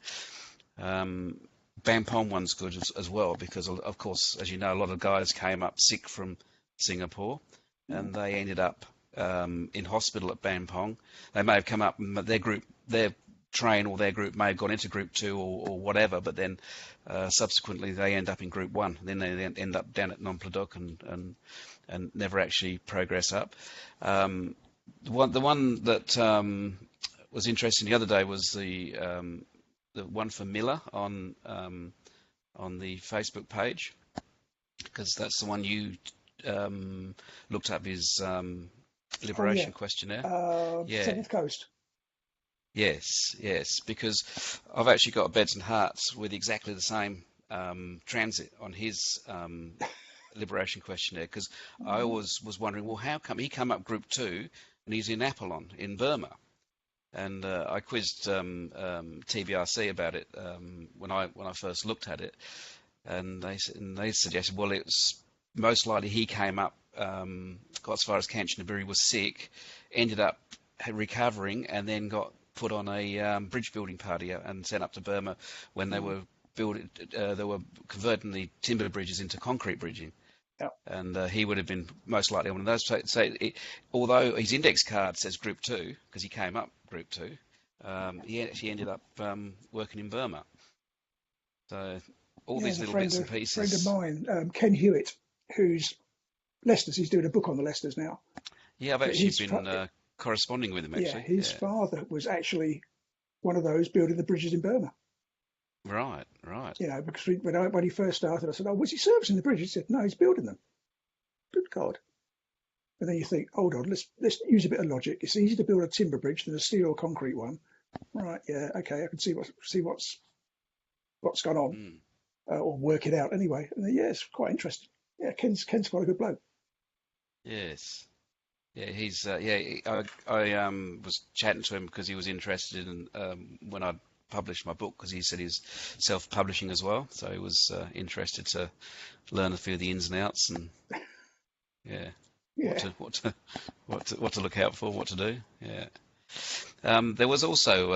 Bampong one's good as well because, of course, as you know, a lot of guys came up sick from Singapore and they ended up in hospital at Bampong. They may have come up, their train or their group may have gone into Group 2 or whatever, but then subsequently they end up in Group 1. Then they end up down at Nong Pladuk and never actually progress up. The one that was interesting the other day was the one for Miller on the Facebook page, because that's the one you looked up his liberation questionnaire. Seventh Coast. Yes, because I've actually got Beds and Hearts with exactly the same transit on his liberation questionnaire, because I always was wondering, well, how come he came up Group 2 and he's in Apollon in Burma? And I quizzed TBRC about it when I first looked at it, and they suggested, well, it was most likely he came up, got as far as Kanchanaburi, was sick, ended up recovering, and then got put on a bridge building party and sent up to Burma when they were converting the timber bridges into concrete bridging. Yep. And he would have been most likely one of those. So although his index card says Group 2, because he came up Group 2, he actually ended up working in Burma. So all these little bits and pieces. A friend of mine, Ken Hewitt, who's Leicester's, he's doing a book on the Leicesters now. Yeah, I've actually been corresponding with him, actually. Yeah, his father was actually one of those building the bridges in Burma. Right. You know, because when he first started, I said, "Oh, was he servicing the bridge?" He said, "No, he's building them." Good God! And then you think, "Hold on, let's use a bit of logic. It's easier to build a timber bridge than a steel or concrete one." Right? Yeah. Okay, I can see what's gone on, or work it out anyway. And then, yeah, it's quite interesting. Yeah, Ken's quite a good bloke. Yes. Yeah, he's I was chatting to him because he was interested in when I published my book, because he said he's self-publishing as well, so he was interested to learn a few of the ins and outs and what to look out for, what to do. There was also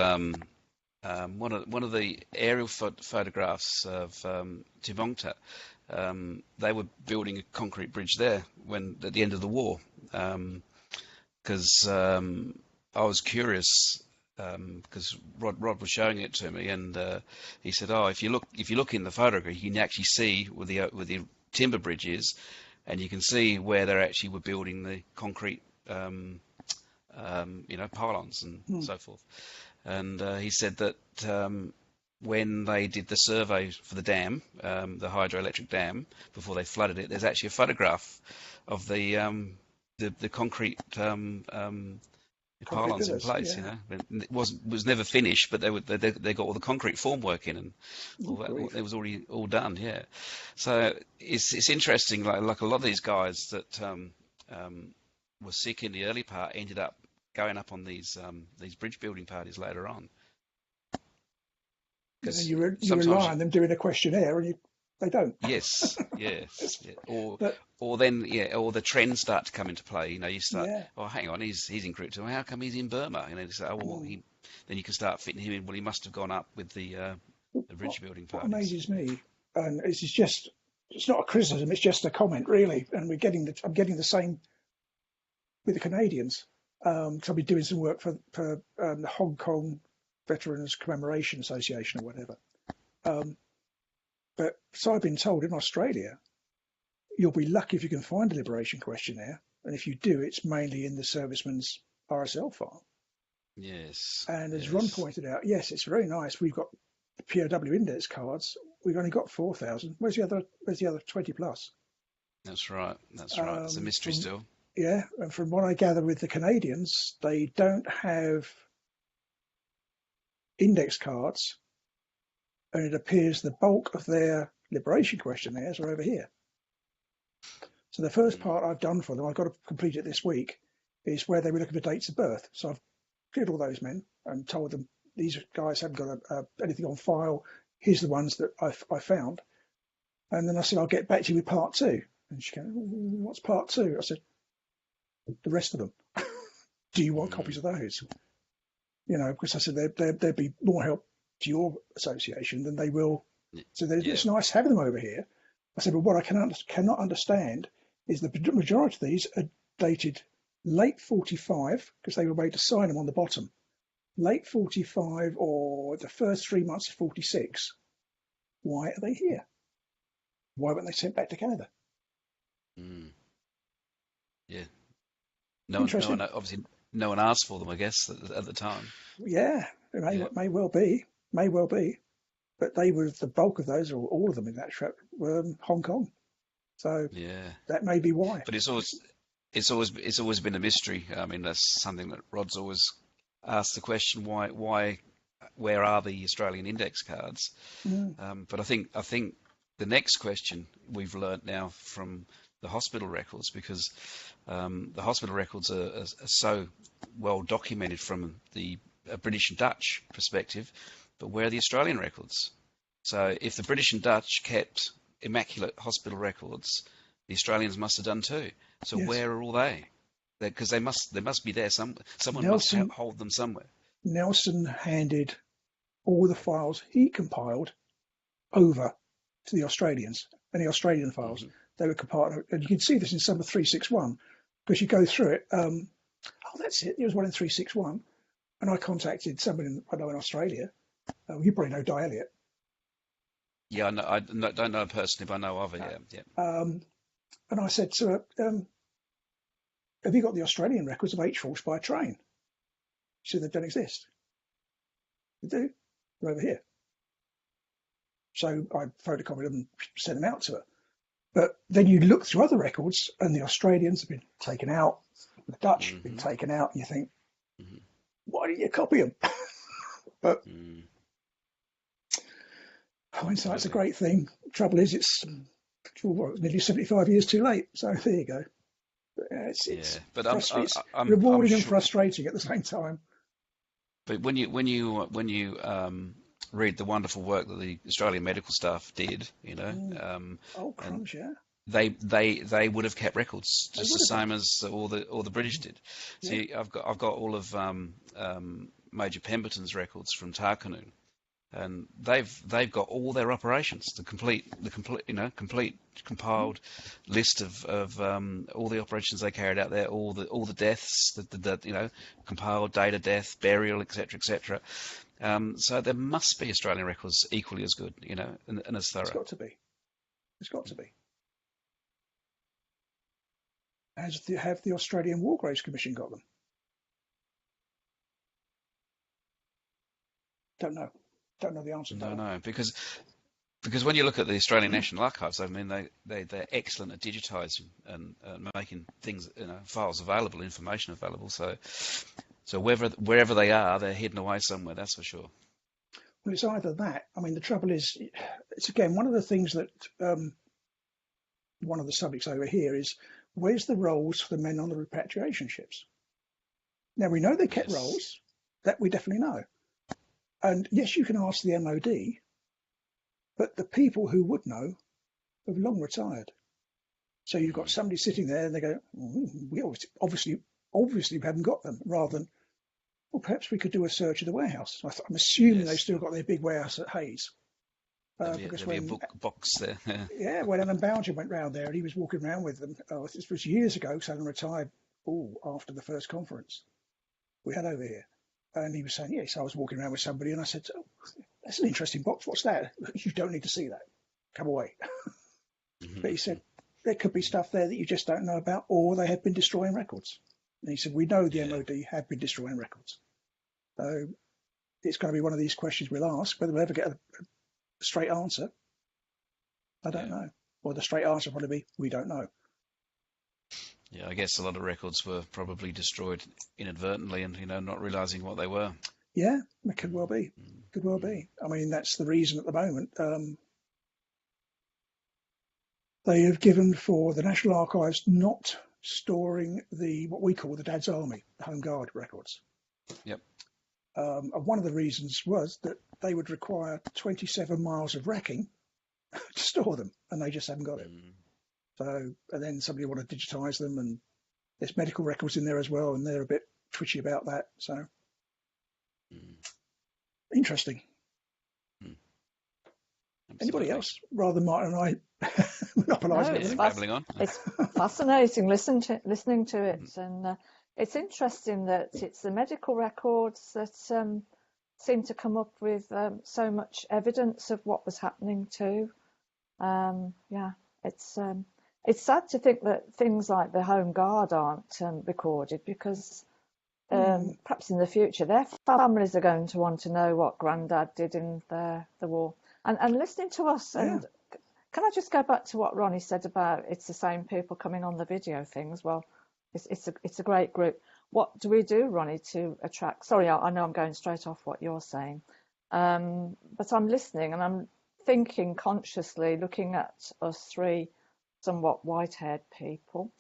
one of the aerial photographs of Timongta. They were building a concrete bridge there at the end of the war, because I was curious. Because Rod was showing it to me, and he said, "Oh, if you look in the photograph, you can actually see where the timber bridge is, and you can see where they actually were building the concrete, pylons and so forth." And he said that when they did the survey for the dam, the hydroelectric dam, before they flooded it, there's actually a photograph of the concrete. Pylons in place, yeah. It was never finished, but they got all the concrete formwork in, and all that. It was already all done, yeah. So it's interesting. Like a lot of these guys that were sick in the early part ended up going up on these bridge building parties later on. And you rely on them doing a questionnaire, and they don't. Yes. Yeah. Or the trends start to come into play. You start. Yeah. Oh, hang on, he's in Group 2. How come he's in Burma? You say, oh well, then you can start fitting him in. Well, he must have gone up with the bridge building parties. What amazes me, and it's not a criticism, it's just a comment, really. And I'm getting the same with the Canadians. So I'll be doing some work for the Hong Kong Veterans Commemoration Association or whatever. But so I've been told in Australia, you'll be lucky if you can find a liberation questionnaire, and if you do, it's mainly in the serviceman's RSL file. Yes. And as Ron pointed out, yes, it's very nice. We've got the POW index cards. We've only got 4,000. Where's the other 20 plus? That's right. It's a mystery still. Yeah, and from what I gather with the Canadians, they don't have index cards, and it appears the bulk of their liberation questionnaires are over here. So the first part I've done for them, I've got to complete it this week, is where they were looking for dates of birth. So I've cleared all those men and told them, these guys haven't got anything on file. Here's the ones that I found. And then I said, I'll get back to you with part 2. And she goes, what's part 2? I said, the rest of them. Do you want copies of those? You know, because I said there'd be more help to your association than they will. So it's nice having them over here. I said, but what I cannot understand is the majority of these are dated late 45, because they were made to sign them on the bottom. Late 45 or the first 3 months of 46. Why are they here? Why weren't they sent back to Canada? Yeah. No one, obviously, no one asked for them, I guess, at the time. Yeah, it may well be. But they were, the bulk of those, or all of them in that trip, were Hong Kong. So that may be why. But it's always been a mystery. I mean, that's something that Rod's always asked the question: why, where are the Australian index cards? But I think the next question we've learnt now from the hospital records, because the hospital records are so well documented from the British and Dutch perspective, but where are the Australian records? So if the British and Dutch kept immaculate hospital records, the Australians must have done too. So where are all they? Because they must be there somewhere. Someone must hold them somewhere. Nelson handed all the files he compiled over to the Australians, and the Australian files. They were compiled, and you can see this in Summer 361, because you go through it. That's it. There was one in 361, and I contacted somebody I know in Australia. You probably know Di Elliott. Yeah, I don't know personally, but I know of her. Yeah. And I said to her, "Have you got the Australian records of H-Force by train?" She said, "They don't exist." They do. They're over here. So I photocopied them and sent them out to her. But then you look through other records, and the Australians have been taken out, the Dutch have been taken out, and you think, why didn't you copy them? But hindsight's a great thing. Trouble is, it's nearly 75 years too late. So there you go. It's rewarding and frustrating at the same time. But when you read the wonderful work that the Australian medical staff did, crumbs, yeah. They would have kept records just the same as all the British did. Yeah. See, I've got all of Major Pemberton's records from Tarkanoon, and they've got all their operations, the complete compiled list of all the operations they carried out there, all the deaths, the compiled date of death, burial, etc. So there must be Australian records equally as good, and as thorough. It's got to be. Have the Australian War Graves Commission got them? Don't know the answer to that. No, because when you look at the Australian National Archives, I mean, they're excellent at digitising and making things, files available, information available. So wherever they are, they're hidden away somewhere. That's for sure. Well, it's either that. I mean, the trouble is, it's again one of the things that one of the subjects over here is, where's the rolls for the men on the repatriation ships? Now we know they kept rolls. That we definitely know. And yes, you can ask the MOD, but the people who would know have long retired. So you've got somebody sitting there and they go, we obviously we haven't got them, rather than, well, perhaps we could do a search of the warehouse. I'm assuming they've still got their big warehouse at Hayes. Because when a box there. Yeah, when Alan Bounger went round there and he was walking around with them, this was years ago, because Alan retired after the first conference we had over here. And he was saying, yes, I was walking around with somebody and I said, oh, that's an interesting box. What's that? You don't need to see that. Come away. But he said, there could be stuff there that you just don't know about, or they have been destroying records. And he said, we know the MOD have been destroying records. So it's going to be one of these questions we'll ask. Whether we'll ever get a straight answer, I don't know. Or the straight answer will probably be, we don't know. Yeah, I guess a lot of records were probably destroyed inadvertently and, not realising what they were. Yeah, it could well be. Could well be. I mean, that's the reason at the moment. They have given for the National Archives not storing what we call the Dad's Army, the Home Guard records. Yep. And one of the reasons was that they would require 27 miles of racking to store them, and they just haven't got it. So, and then somebody wanted to digitize them, and there's medical records in there as well, and they're a bit twitchy about that. So, interesting. Anybody else, rather than Martin and I monopolising everything? Babbling on. It's fascinating listening to it, and it's interesting that it's the medical records that seem to come up with so much evidence of what was happening too. It's sad to think that things like the Home Guard aren't recorded, because perhaps in the future their families are going to want to know what Grandad did in the war. And listening to us, and can I just go back to what Ronnie said about it's the same people coming on the video things? Well, it's a great group. What do we do, Ronnie, to attract? Sorry, I know I'm going straight off what you're saying, but I'm listening and I'm thinking consciously, looking at us three somewhat white-haired people,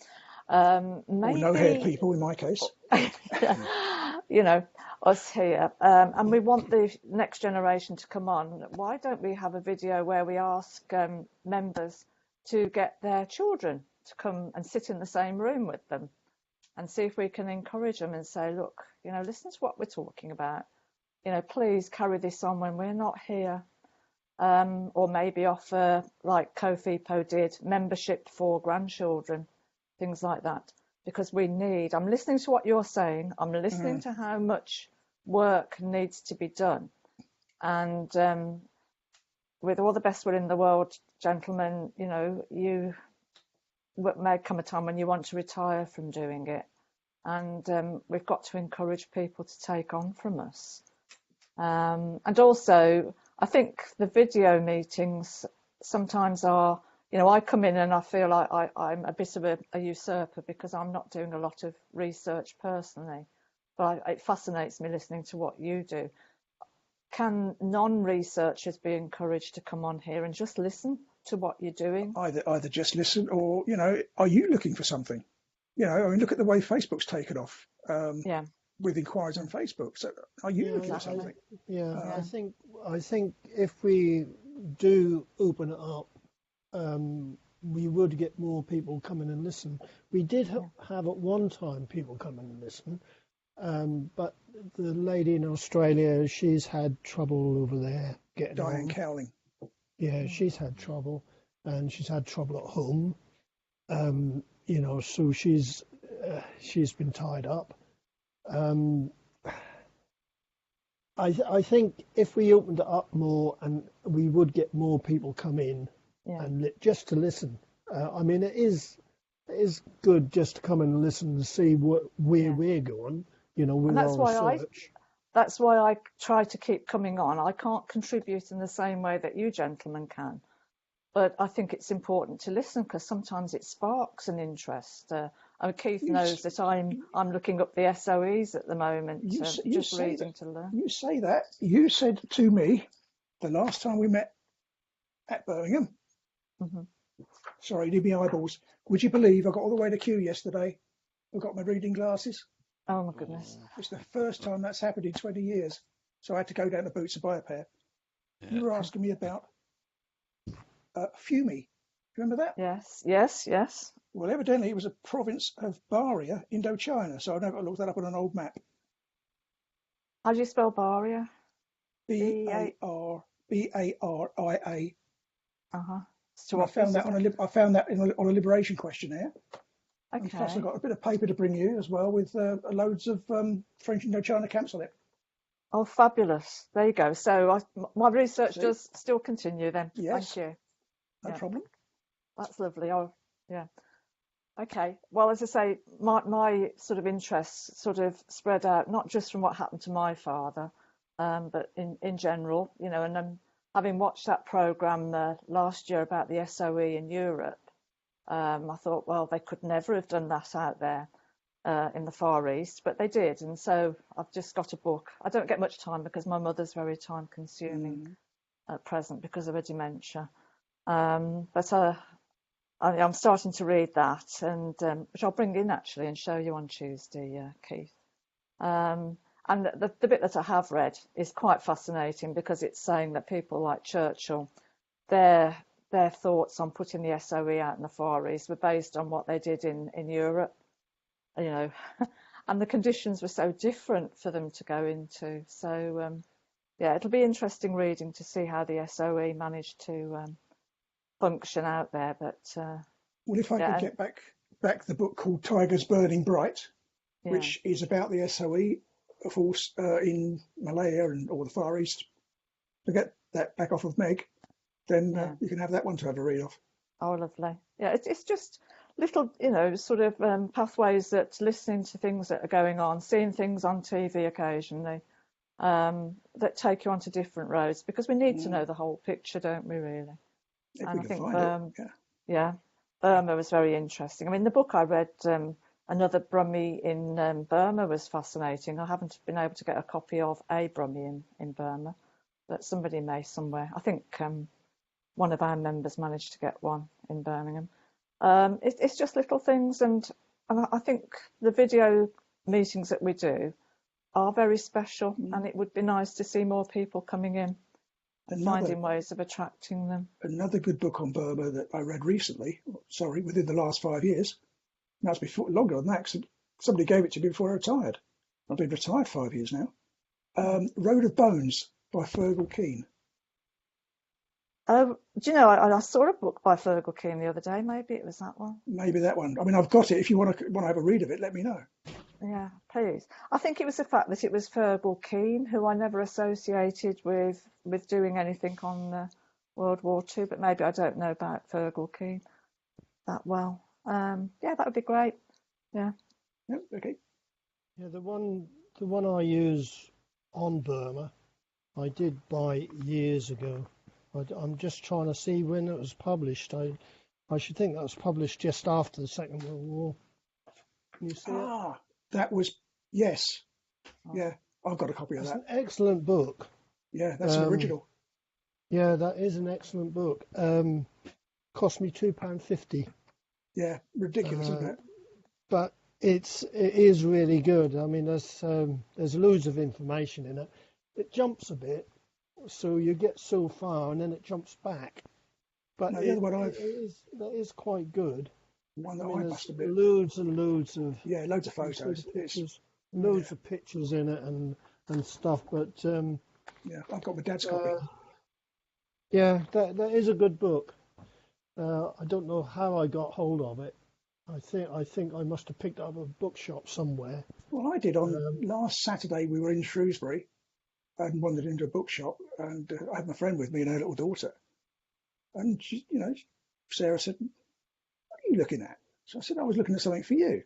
maybe no-haired people in my case. You know, us here, and we want the next generation to come on. Why don't we have a video where we ask members to get their children to come and sit in the same room with them, and see if we can encourage them and say, look, you know, listen to what we're talking about. You know, please carry this on when we're not here. Or maybe offer, like COFIPO did, membership for grandchildren, things like that. Because I'm listening to what you're saying, I'm listening to how much work needs to be done. And with all the best will in the world, gentlemen, you know, you may come a time when you want to retire from doing it. And we've got to encourage people to take on from us. And also, I think the video meetings sometimes are, you know, I come in and I feel like I'm a bit of a usurper because I'm not doing a lot of research personally, but it fascinates me listening to what you do. Can non-researchers be encouraged to come on here and just listen to what you're doing? Either just listen, or, you know, are you looking for something? You know, I mean, look at the way Facebook's taken off. With inquiries on Facebook. So are you looking for something? I think if we do open it up, we would get more people coming and listen. We did have at one time people coming and listen, but the lady in Australia, she's had trouble over there getting Diane on. Cowling. Yeah, she's had trouble, and she's had trouble at home. You know, so she's been tied up. I think if we opened it up more, and we would get more people come in and just to listen. I mean, it is good just to come and listen and see where we're going. You know, with our research. That's why I try to keep coming on. I can't contribute in the same way that you gentlemen can, but I think it's important to listen because sometimes it sparks an interest. Keith knows that I'm looking up the SOEs at the moment, just reading to learn. You say that. You said to me the last time we met at Birmingham. Mm-hmm. Sorry, need my eyeballs. Would you believe I got all the way to Kew yesterday? I got my reading glasses. Oh my goodness! It's the first time that's happened in 20 years. So I had to go down to Boots and buy a pair. Yeah. You were asking me about Fiume. Remember that? Yes. Well, evidently it was a province of Baria, Indochina. So I never looked that up on an old map. How do you spell Baria? Baria. So I found that on a liberation questionnaire. Okay. And plus, I got a bit of paper to bring you as well with loads of French Indochina camps on it. Oh, fabulous! There you go. So my research does still continue then. Yes. Thank you. No problem. That's lovely. Oh, yeah. Okay. Well, as I say, my sort of interests sort of spread out, not just from what happened to my father, but in general, you know, and having watched that programme last year about the SOE in Europe, I thought, well, they could never have done that out there in the Far East, but they did. And so I've just got a book. I don't get much time because my mother's very time consuming at present because of her dementia. But I'm starting to read that, and which I'll bring in actually and show you on Tuesday, Keith. And And the bit that I have read is quite fascinating, because it's saying that people like Churchill, their thoughts on putting the SOE out in the Far East were based on what they did in Europe, you know, and the conditions were so different for them to go into. So yeah, it'll be interesting reading to see how the SOE managed to function out there. But Well, if I yeah, could get back the book called Tigers Burning Bright, yeah, which is about the SOE force in Malaya or the Far East, to get that back off of Meg, then yeah. you can have that one to have a read of. Oh, lovely. Yeah, it's just little, sort of pathways that listening to things that are going on, seeing things on TV occasionally, that take you onto different roads, because we need to know the whole picture, don't we, really? If And we I can think find it, yeah, Burma was very interesting. I mean, the book I read, Another Brummy in Burma, was fascinating. I haven't been able to get a copy of A Brummy in Burma, but somebody may somewhere. I think one of our members managed to get one in Birmingham. It's just little things, and I think the video meetings that we do are very special, and it would be nice to see more people coming in and finding ways of attracting them. Another good book on Burma that I read recently, within the last 5 years. Now it's before longer than that, because somebody gave it to me before I retired. I've been retired 5 years now. Road of Bones by Fergal Keane. Do you know, I saw a book by Fergal Keane the other day. Maybe it was that one. Maybe that one. I mean, I've got it. If you want to have a read of it, let me know. Yeah, please. I think it was the fact that it was Fergal Keane, who I never associated with doing anything on World War II, but maybe I don't know about Fergal Keane that well. Yeah, that would be great. Yeah. Yep, okay. Yeah, the one I use on Burma, I did buy years ago. I'm just trying to see when it was published. I should think that was published just after the Second World War. Can you see it? That was, yes. Yeah, I've got a copy of that. It's an excellent book. Yeah, that's an original. Yeah, that is an excellent book. Cost me £2.50. Yeah, ridiculous, isn't it? But it is really good. I mean, there's loads of information in it. It jumps a bit, so you get so far and then it jumps back. But no, the other one that is quite good. One that I must admit. Loads and loads of loads of photos, loads of pictures in it and stuff. But yeah, I've got my dad's copy. Yeah, that is a good book. I don't know how I got hold of it. I think I must have picked it up at a bookshop somewhere. Well, I did on last Saturday. We were in Shrewsbury and wandered into a bookshop, and I had my friend with me and her little daughter. And she, Sarah said, "What are you looking at?" So I said, "I was looking at something for you."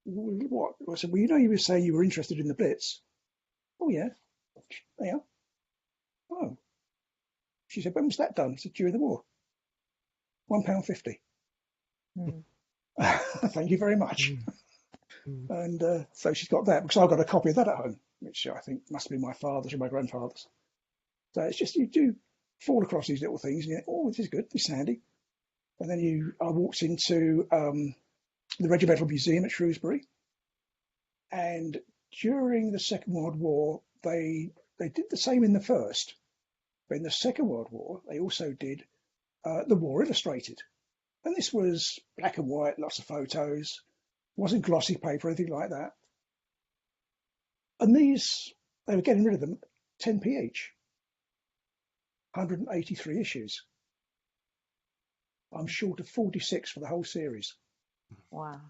What? I said, "Well, you were saying you were interested in the Blitz." Oh yeah. Yeah. Oh. She said, "When was that done?" I said, "During the war." £1.50. Thank you very much. And so she's got that, because I've got a copy of that at home, which I think must be my father's or my grandfather's. So it's just, you do fall across these little things and you think, oh, this is good, this is handy. And then I walked into the Regimental Museum at Shrewsbury, and during the Second World War, they did the same in the First. But in the Second World War, they also did the War Illustrated. And this was black and white, lots of photos. It wasn't glossy paper or anything like that. And these, they were getting rid of them 10p each. 183 issues. I'm short of 46 for the whole series. Wow.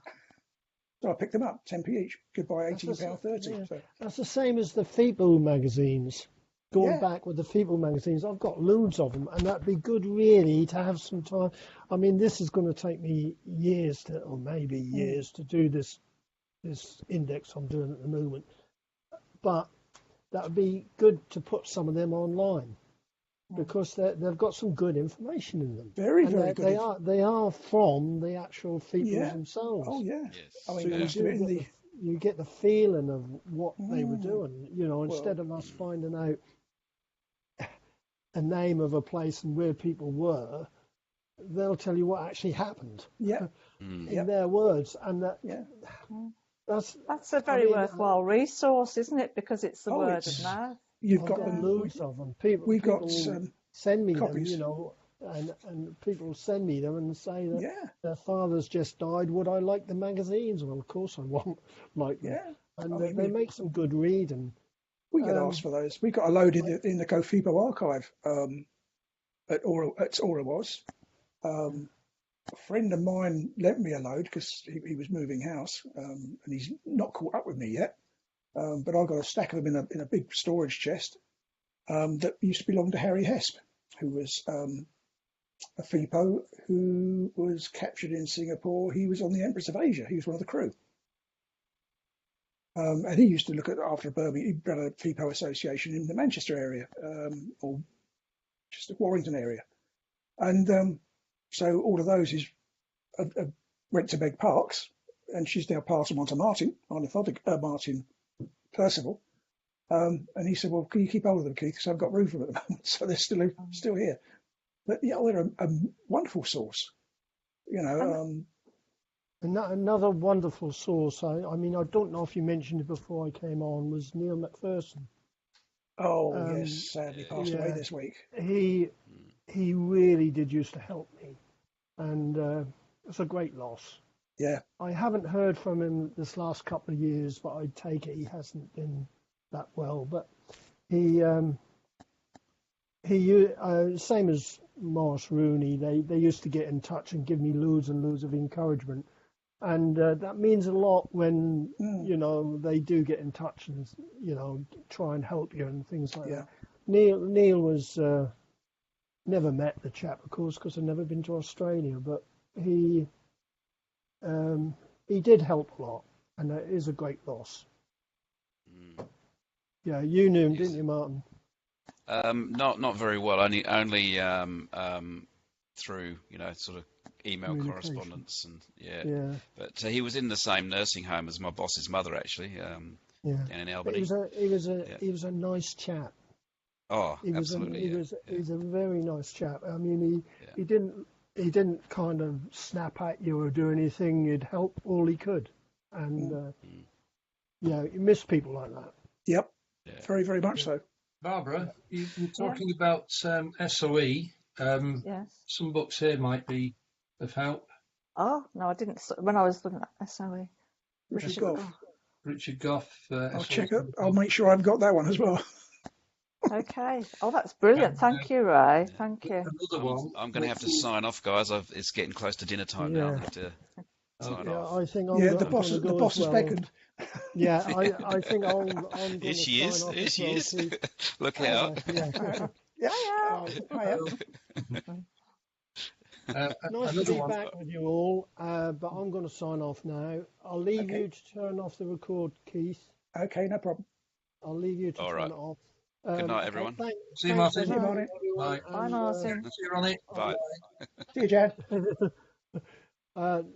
So I picked them up, 10p each. Could buy £18.30. Yeah. So. That's the same as the Feeble magazines. Going back with the Feeble magazines, I've got loads of them, and that'd be good really to have some time. I mean, this is going to take me years or maybe years to do this index I'm doing at the moment. But that would be good to put some of them online, because they've got some good information in them. Very good. They are from the actual Feebles themselves. Oh yeah. Yes. I mean, so you get the feeling of what they were doing. Instead of us finding out a name of a place and where people were, they'll tell you what actually happened. Yeah. In their words, and that That's a very worthwhile resource, isn't it? Because it's the word of mouth. You've I've got got them. loads of them. We've got People send me copies. them, and people send me them and say that Yeah, their father's just died. Would I like the magazines? Well, of course I won't like them. yeah. And I mean, they make some good reading. we get asked for those. We got a load in the COFIPO archive at Aura was. A friend of mine lent me a load because he was moving house, and he's not caught up with me yet. But I got a stack of them in a big storage chest that used to belong to Harry Hesp, who was a FIPO who was captured in Singapore. He was on the Empress of Asia. He was one of the crew. And he used to look after Birmingham. He ran a FIPO association in the Manchester area, or just the Warrington area. And so all of those went to Meg Parks, and she's now passed them on to Martin Percival. And he said, well, can you keep hold of them, Keith? Because I've got room for them at the moment. So they're still here. But yeah, they're a wonderful source. Another wonderful source, I mean, I don't know if you mentioned it before I came on, was Neil McPherson. Oh, yes, sadly passed away this week. He really did used to help me, and it's a great loss. Yeah. I haven't heard from him this last couple of years, but I take it he hasn't been that well. But he same as Morris Rooney, they used to get in touch and give me loads and loads of encouragement. And that means a lot when, they do get in touch and, try and help you and things like that. Neil was, never met the chap, of course, because I've never been to Australia, but he did help a lot, and that is a great loss. Yeah, you knew him, didn't you, Martin? Not very well. Only through sort of email correspondence and yeah. But he was in the same nursing home as my boss's mother, actually. Down in Albany. He was a nice chap. Oh, absolutely. He was a very nice chap. I mean, he didn't kind of snap at you or do anything. He'd help all he could, and you miss people like that. Yep, very, very much so. Barbara, you were talking about SOE. Yes. Some books here might be of help. Oh, no, I didn't. When I was looking at SOE. Richard Goff. I'll SOE. check it. I'll make sure I've got that one as well. Okay. Oh, that's brilliant. Thank you, Ray. Thank you. Another one. I'm going to have to sign off, guys. It's getting close to dinner time now. I have to sign off. I think the boss is beckoned. Yeah, I think I'm going Here she is. Here she is. Look out. Nice to be back with you all, but I'm going to sign off now. I'll leave you to turn off the record, Keith. Okay, no problem. I'll leave you to turn it off. Good night, everyone. See you, Martin. See you, Martin. Bye. Bye, Martin. See you, Ronnie. Bye. See you, Jan.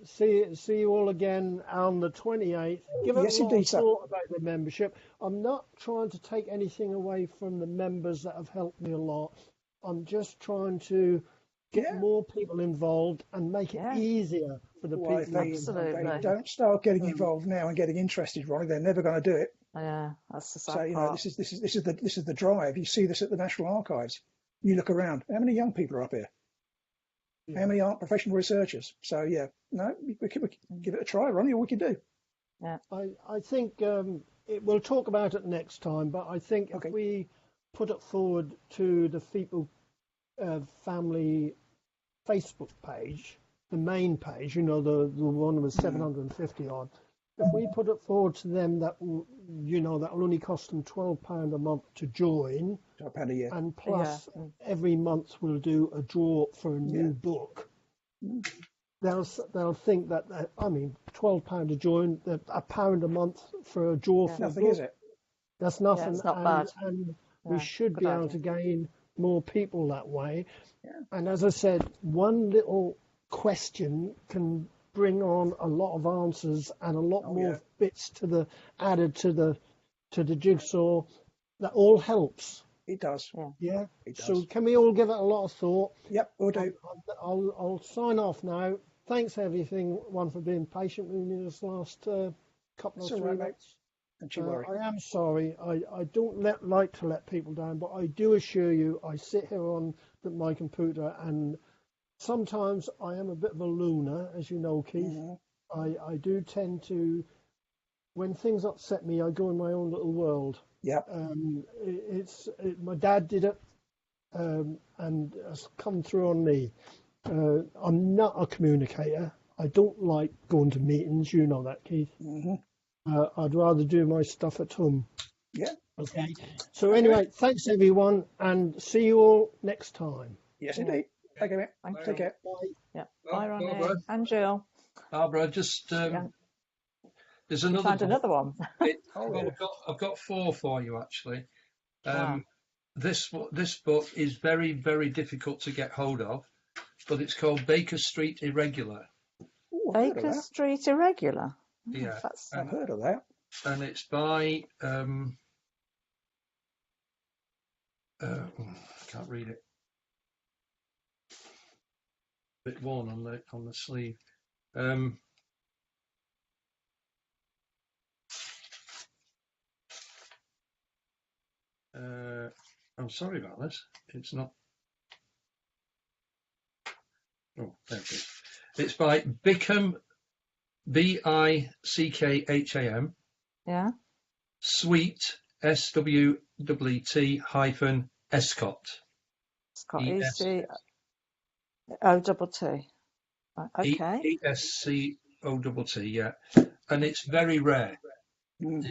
See you all again on the 28th. Give us a lot of thought about the membership. I'm not trying to take anything away from the members that have helped me a lot. I'm just trying to get more people involved and make it easier for the people. Absolutely. They don't start getting involved now and getting interested, Ronnie. They're never going to do it. Yeah, that's the sad part. part. This is the drive. You see this at the National Archives. You look around. How many young people are up here? Yeah. How many aren't professional researchers? So we give it a try, Ronnie. All we can do. Yeah, I think we'll talk about it next time. But I think if we put it forward to the FIPO family Facebook page, the main page, the one with 750 odd. If we put it forward to them that will only cost them £12 a month to join, £12 a year, and plus every month we'll do a draw for a new book. They'll think that £12 to join, £1 a month for a draw for nothing, a book. Is it? That's nothing. It's not bad. And we should be able to gain more people that way. Yeah. And as I said, one little question can bring on a lot of answers and a lot more bits added to the jigsaw. That all helps. It does. Yeah. It does. So can we all give it a lot of thought? Yep, we'll do. I'll sign off now. Thanks everyone for being patient with me this last couple It's or all three right, mate. minutes. Don't you worry. I am sorry. I don't like to let people down, but I do assure you, I sit here on my computer, and sometimes I am a bit of a loner, as you know, Keith. Mhm. I do tend to, when things upset me, I go in my own little world. Yep. My dad did it, and it's come through on me. I'm not a communicator. I don't like going to meetings. You know that, Keith. Mhm. I'd rather do my stuff at home. Yeah. Okay. So anyway, thanks everyone, and see you all next time. Yes, Yeah. indeed. Okay, mate. Thank Take you. care. Bye. Yeah. Oh, Bye, Ronnie. Barbara, And Jill. Barbara, just Yeah. there's You another found book. another one. Oh, Well, yeah. I've got four for you actually. Wow. This book is very, very difficult to get hold of, but it's called Baker Street Irregular. Ooh, I've heard of Baker that. Street Irregular. Oh, Yeah, that's I've heard of that. and it's by I can't read it. Bit worn on the sleeve. I'm sorry about this. It's not. Oh, there it is. It's by Bickham, Bickham, yeah. Sweet, SWET hyphen Escott, Scott ECOTT. Right, okay. ESCOTT, yeah. And it's very rare. Mm.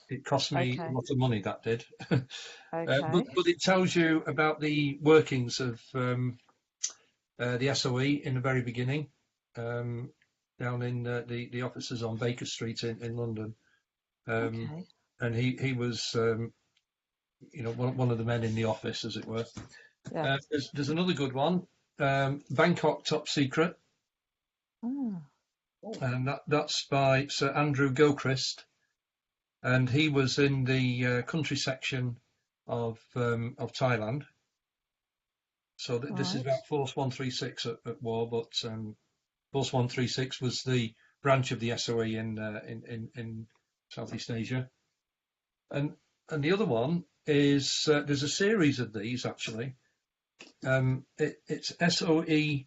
It cost me Okay. a lot of money, that did. Okay. But it tells you about the workings of the SOE in the very beginning, down in the offices on Baker Street in London. Okay. And he was, one of the men in the office, as it were. Yeah. There's another good one, Bangkok Top Secret, Oh, and that's by Sir Andrew Gilchrist, and he was in the country section of Thailand. So this is right. about Force 136 at war, but Force 136 was the branch of the SOE in Southeast Asia, and the other one is there's a series of these actually. It's SOE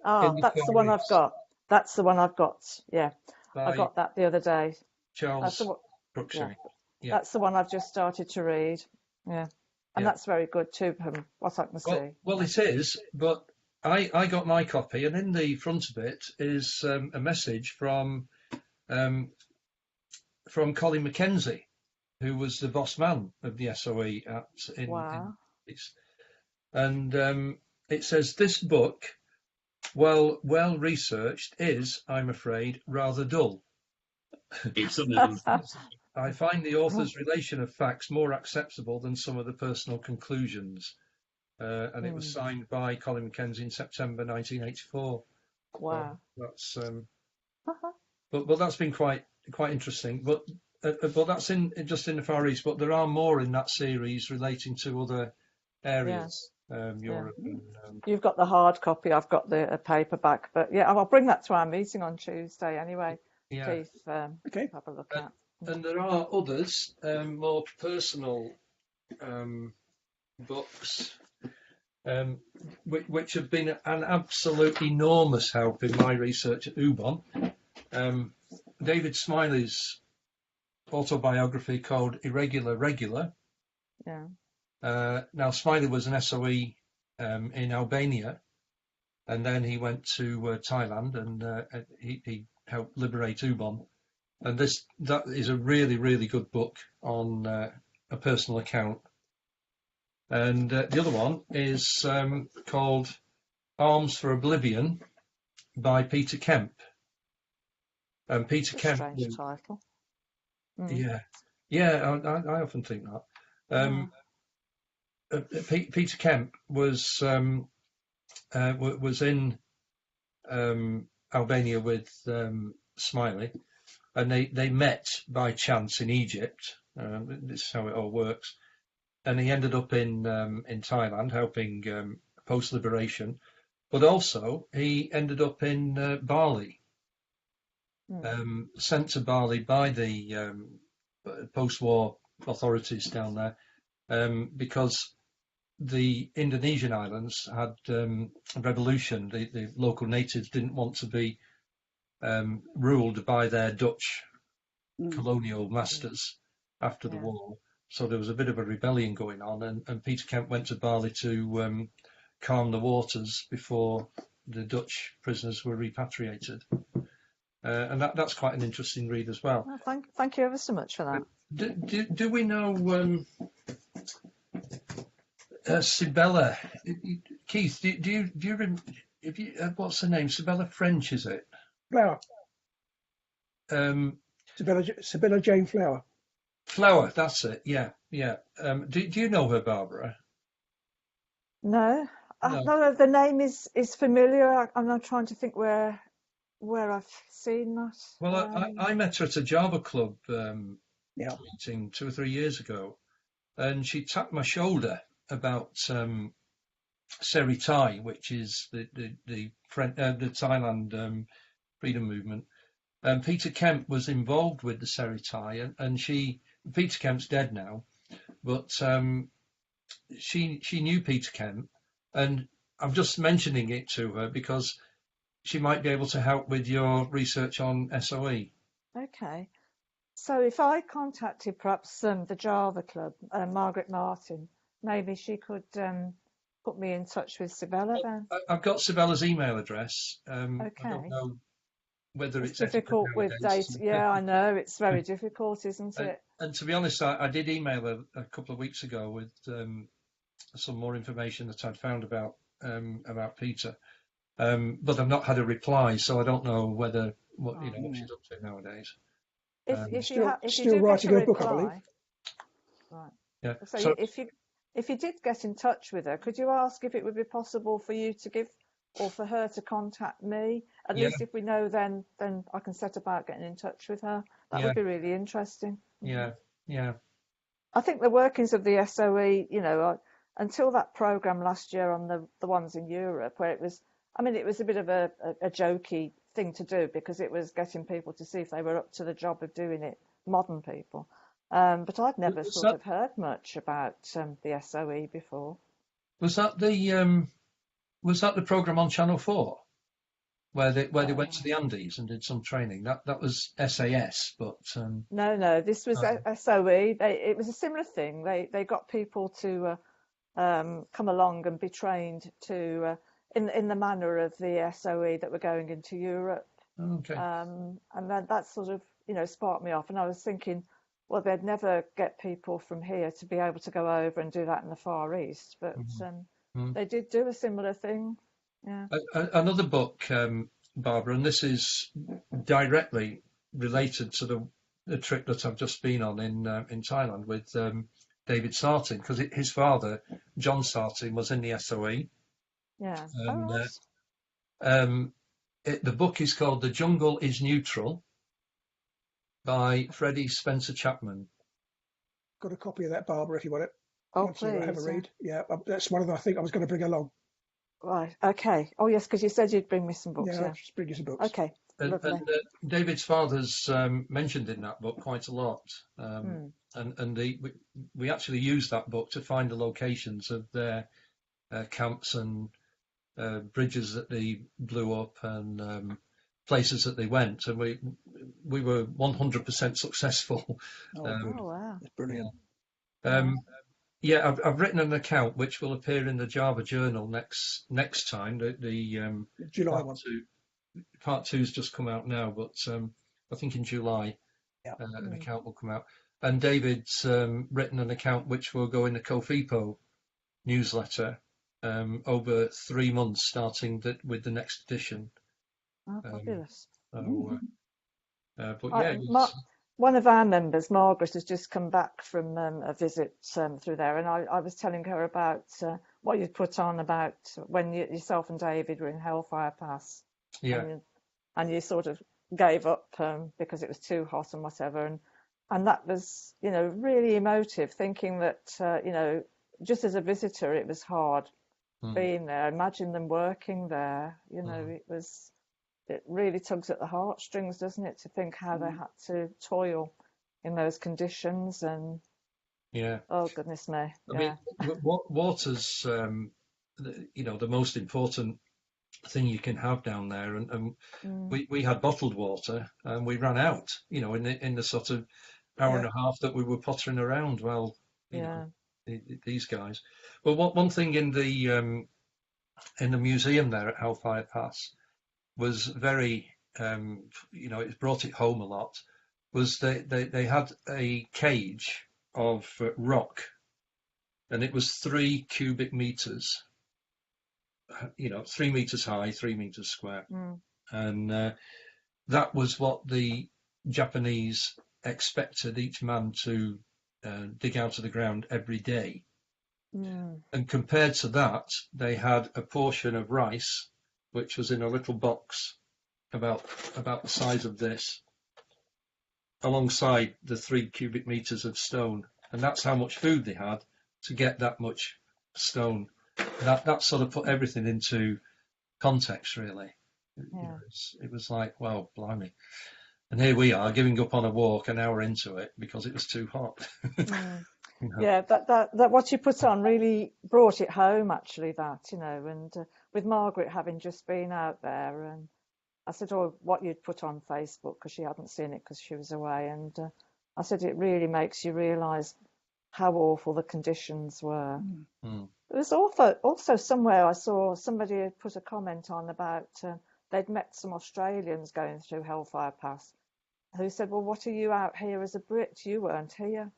Ah, in the that's the Far one I've East got. That's the one I've got. Yeah. I by got that the other day. That's Charles the one. Yeah. Cruikshank. Yeah. That's the one I've just started to read. Yeah. And Yeah. that's very good too, from what I can see. Well, it is, but I got my copy, and in the front of it is a message from Colin Mackenzie, who was the boss man of the SOE Wow. and it says this book, well researched, is, I'm afraid, rather dull. It's 11. I find the author's relation of facts more acceptable than some of the personal conclusions. And it was signed by Colin Mackenzie in September 1984. Wow. That's but that's been quite interesting. But that's just in the Far East. But there are more in that series relating to other areas, Europe. Yeah. And, You've got the hard copy. I've got the paperback. But yeah, I'll bring that to our meeting on Tuesday anyway. yeah. Keith, Okay. have a look at. And there are others, more personal books, which have been an absolute enormous help in my research at UBON. David Smiley's autobiography called Irregular Regular. Yeah. Now, Smiley was an SOE in Albania, and then he went to Thailand, and he helped liberate UBON. And that is a really, really good book on a personal account. And the other one is called Arms for Oblivion by Peter Kemp. And Peter Kemp, Strange title. yeah, I often think that. Peter Kemp was in Albania with Smiley, and they met by chance in Egypt. This is how it all works. And he ended up in Thailand helping post-liberation, but also he ended up in Bali. sent to Bali by the post-war authorities down there, because the Indonesian islands had a revolution. The local natives didn't want to be ruled by their Dutch colonial masters after the war. So there was a bit of a rebellion going on, and Peter Kemp went to Bali to calm the waters before the Dutch prisoners were repatriated. And that's quite an interesting read as well. Oh, thank you ever so much for that. Do we know Sibella? Keith, do you what's her name? Sibella French, is it? Flower. Sibella Jane Flower. Flower, that's it. Yeah. Do you know her, Barbara? No. No, the name is familiar. I'm trying to think where I've seen that. Well, I met her at a Java Club meeting 2 or 3 years ago, and she tapped my shoulder about Seri Thai, which is the Thailand freedom movement. Peter Kemp was involved with the Seri Thai, and Peter Kemp's dead now, but she knew Peter Kemp, and I'm just mentioning it to her because she might be able to help with your research on SOE. Okay. So if I contacted perhaps the Java Club, Margaret Martin, maybe she could put me in touch with Sibella then? I've got Sibella's email address. Okay. I don't know whether it's difficult with data. Yeah, I know. It's very difficult, isn't it? And to be honest, I did email her a couple of weeks ago with some more information that I'd found about Peter. But I've not had a reply, so I don't know what she's up to nowadays. If you still do writing get a a book, I reply, believe. right. Yeah. So if you did get in touch with her, could you ask if it would be possible for you to give, or for her to contact me? At least if we know, then I can set about getting in touch with her. That would be really interesting. Yeah. I think the workings of the SOE, until that programme last year on the ones in Europe, where it was a bit of a jokey thing to do because it was getting people to see if they were up to the job of doing it, modern people. But I'd never of heard much about the SOE before. Was that the programme on Channel 4 where they went to the Andes and did some training? That was SAS, but no, this was SOE. It was a similar thing. They got people to come along and be trained to in the manner of the SOE that were going into Europe. Okay. And then that sort of sparked me off, and I was thinking, well, they'd never get people from here to be able to go over and do that in the Far East, but they did do a similar thing. Yeah. Another book, Barbara, and this is directly related to the trip that I've just been on in Thailand with David Sartin, because his father, John Sartin, was in the SOE. Yeah. And, the book is called The Jungle is Neutral by Freddie Spencer Chapman. Got a copy of that, Barbara, if you want it. Oh, please. Have a read. Yeah, that's one of them I think I was going to bring along. Right. Okay. Oh, yes, because you said you'd bring me some books. Yeah, I'll just bring you some books. Okay. And David's father's mentioned in that book quite a lot. And we actually used that book to find the locations of their camps and bridges that they blew up and places that they went, and we were 100% successful. Wow, that's brilliant. I've written an account which will appear in the Java Journal next time. The July one. Part 2's just come out now, but I think in July an account will come out. And David's written an account which will go in the COFIPO newsletter over 3 months, starting with the next edition. Oh, fabulous. One of our members, Margaret, has just come back from a visit through there, and I was telling her about what you'd put on about when yourself and David were in Hellfire Pass. Yeah. And you sort of gave up because it was too hot and whatever, and that was, really emotive, thinking that, just as a visitor, it was hard being there. Imagine them working there, it was it really tugs at the heartstrings, doesn't it, to think how they had to toil in those conditions and Yeah. oh goodness me, I yeah. mean, water's the most important thing you can have down there, and Mm, we had bottled water and we ran out, in the sort of hour and Yeah. a half that we were pottering around. Well, yeah. these guys. Well, one thing in the museum there at Hellfire Pass was very, it brought it home a lot. Was they had a cage of rock, and it was 3 cubic meters. 3 meters high, 3 meters square, Mm, and that was what the Japanese expected each man to dig out of the ground every day. mm, And compared to that, they had a portion of rice, which was in a little box about the size of this, alongside the 3 cubic meters of stone. And that's how much food they had to get that much stone. That sort of put everything into context, really. yeah. It was like, well, blimey. And here we are giving up on a walk an hour into it because it was too hot. Mm. Yeah, that what you put on really brought it home, actually, and with Margaret having just been out there, and I said, oh, what you'd put on Facebook, because she hadn't seen it because she was away, and I said, it really makes you realise how awful the conditions were. Mm. There was also somewhere I saw somebody had put a comment on about they'd met some Australians going through Hellfire Pass who said, well, what are you out here as a Brit? You weren't here.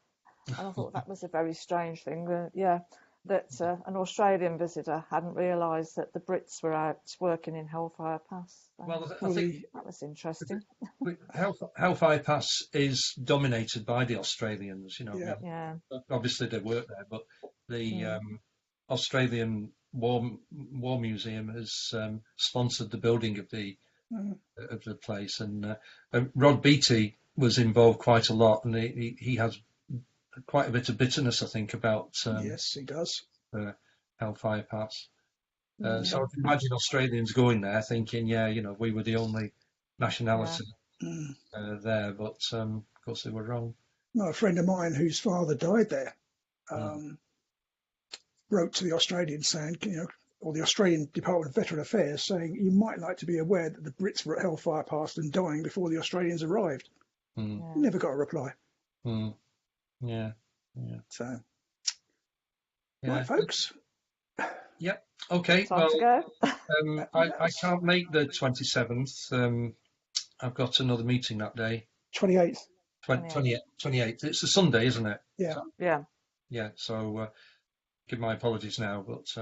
And I thought that was a very strange thing. That an Australian visitor hadn't realised that the Brits were out working in Hellfire Pass. So Well, I Well, think that was interesting. Hellfire Pass is dominated by the Australians. Yeah. Yeah. Obviously they work there, but the Mm. Australian War Museum has sponsored the building of the Mm. place, and Rod Beatty was involved quite a lot, and he has quite a bit of bitterness, I think, about Yes, he does. Hellfire Pass. Mm. So I can imagine Australians going there thinking, yeah, we were the only nationality Mm. there, but of course they were wrong. No, a friend of mine whose father died there Mm. wrote to the Australians saying, or the Australian Department of Veteran Affairs saying, you might like to be aware that the Brits were at Hellfire Pass and dying before the Australians arrived. Mm. Yeah. Never got a reply. Mm. Yeah. So, Yeah. right, folks. Yep. Okay. Time to go. I can't make the 27th. I've got another meeting that day. 28th. 28th. It's a Sunday, isn't it? Yeah. So, Yeah. yeah. So give my apologies now, but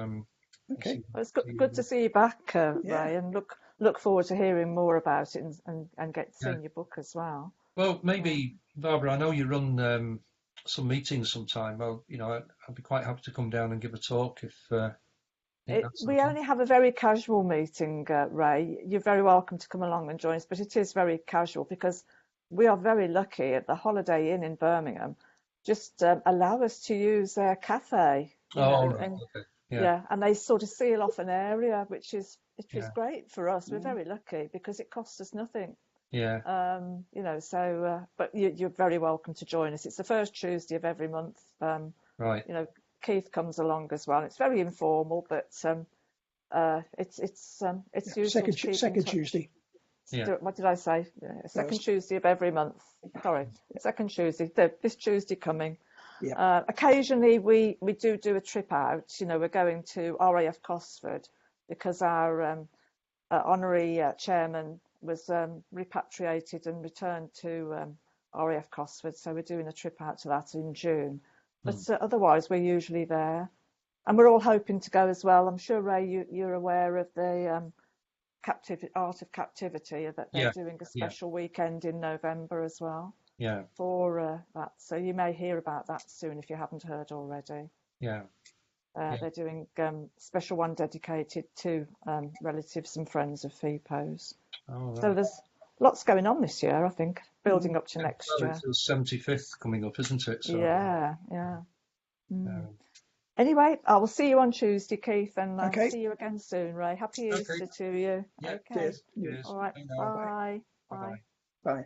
Okay. Well, it's good to see you back, Yeah. Ray, and look forward to hearing more about it and get Yeah. seeing your book as well. Well, maybe Barbara, I know you run some meetings sometime. Well, I'd be quite happy to come down and give a talk if. We only have a very casual meeting, Ray. You're very welcome to come along and join us, but it is very casual because we are very lucky at the Holiday Inn in Birmingham. Just allow us to use their cafe. Right. And, Okay. yeah, and they sort of seal off an area, which is Yeah. great for us. We're very lucky because it costs us nothing. Yeah. But you're very welcome to join us. It's the first Tuesday of every month. Right. Keith comes along as well. It's very informal, but it's useful. Second, to keep in second touch. Tuesday. Yeah. What did I say? Second Tuesday of every month. Sorry, second Tuesday. This Tuesday coming. Yeah. Occasionally we do a trip out. We're going to RAF Cosford because our honorary chairman was repatriated and returned to RAF Cosford. So we're doing a trip out to that in June. But otherwise, we're usually there. And we're all hoping to go as well. I'm sure, Ray, you're aware of the Art of Captivity, that they're doing a special weekend in November as well. Yeah. For that. So you may hear about that soon if you haven't heard already. Yeah. They're doing special one dedicated to relatives and friends of FIPOs. Oh, right. So there's lots going on this year, I think, building up to next year. It's the 75th coming up, isn't it? So, Yeah. Mm. Anyway, I will see you on Tuesday, Keith, and Okay. see you again soon, Ray. Happy Okay. Easter to you. Yeah. Okay. Cheers. Yes. All right. Bye now. Bye. Bye-bye. Bye.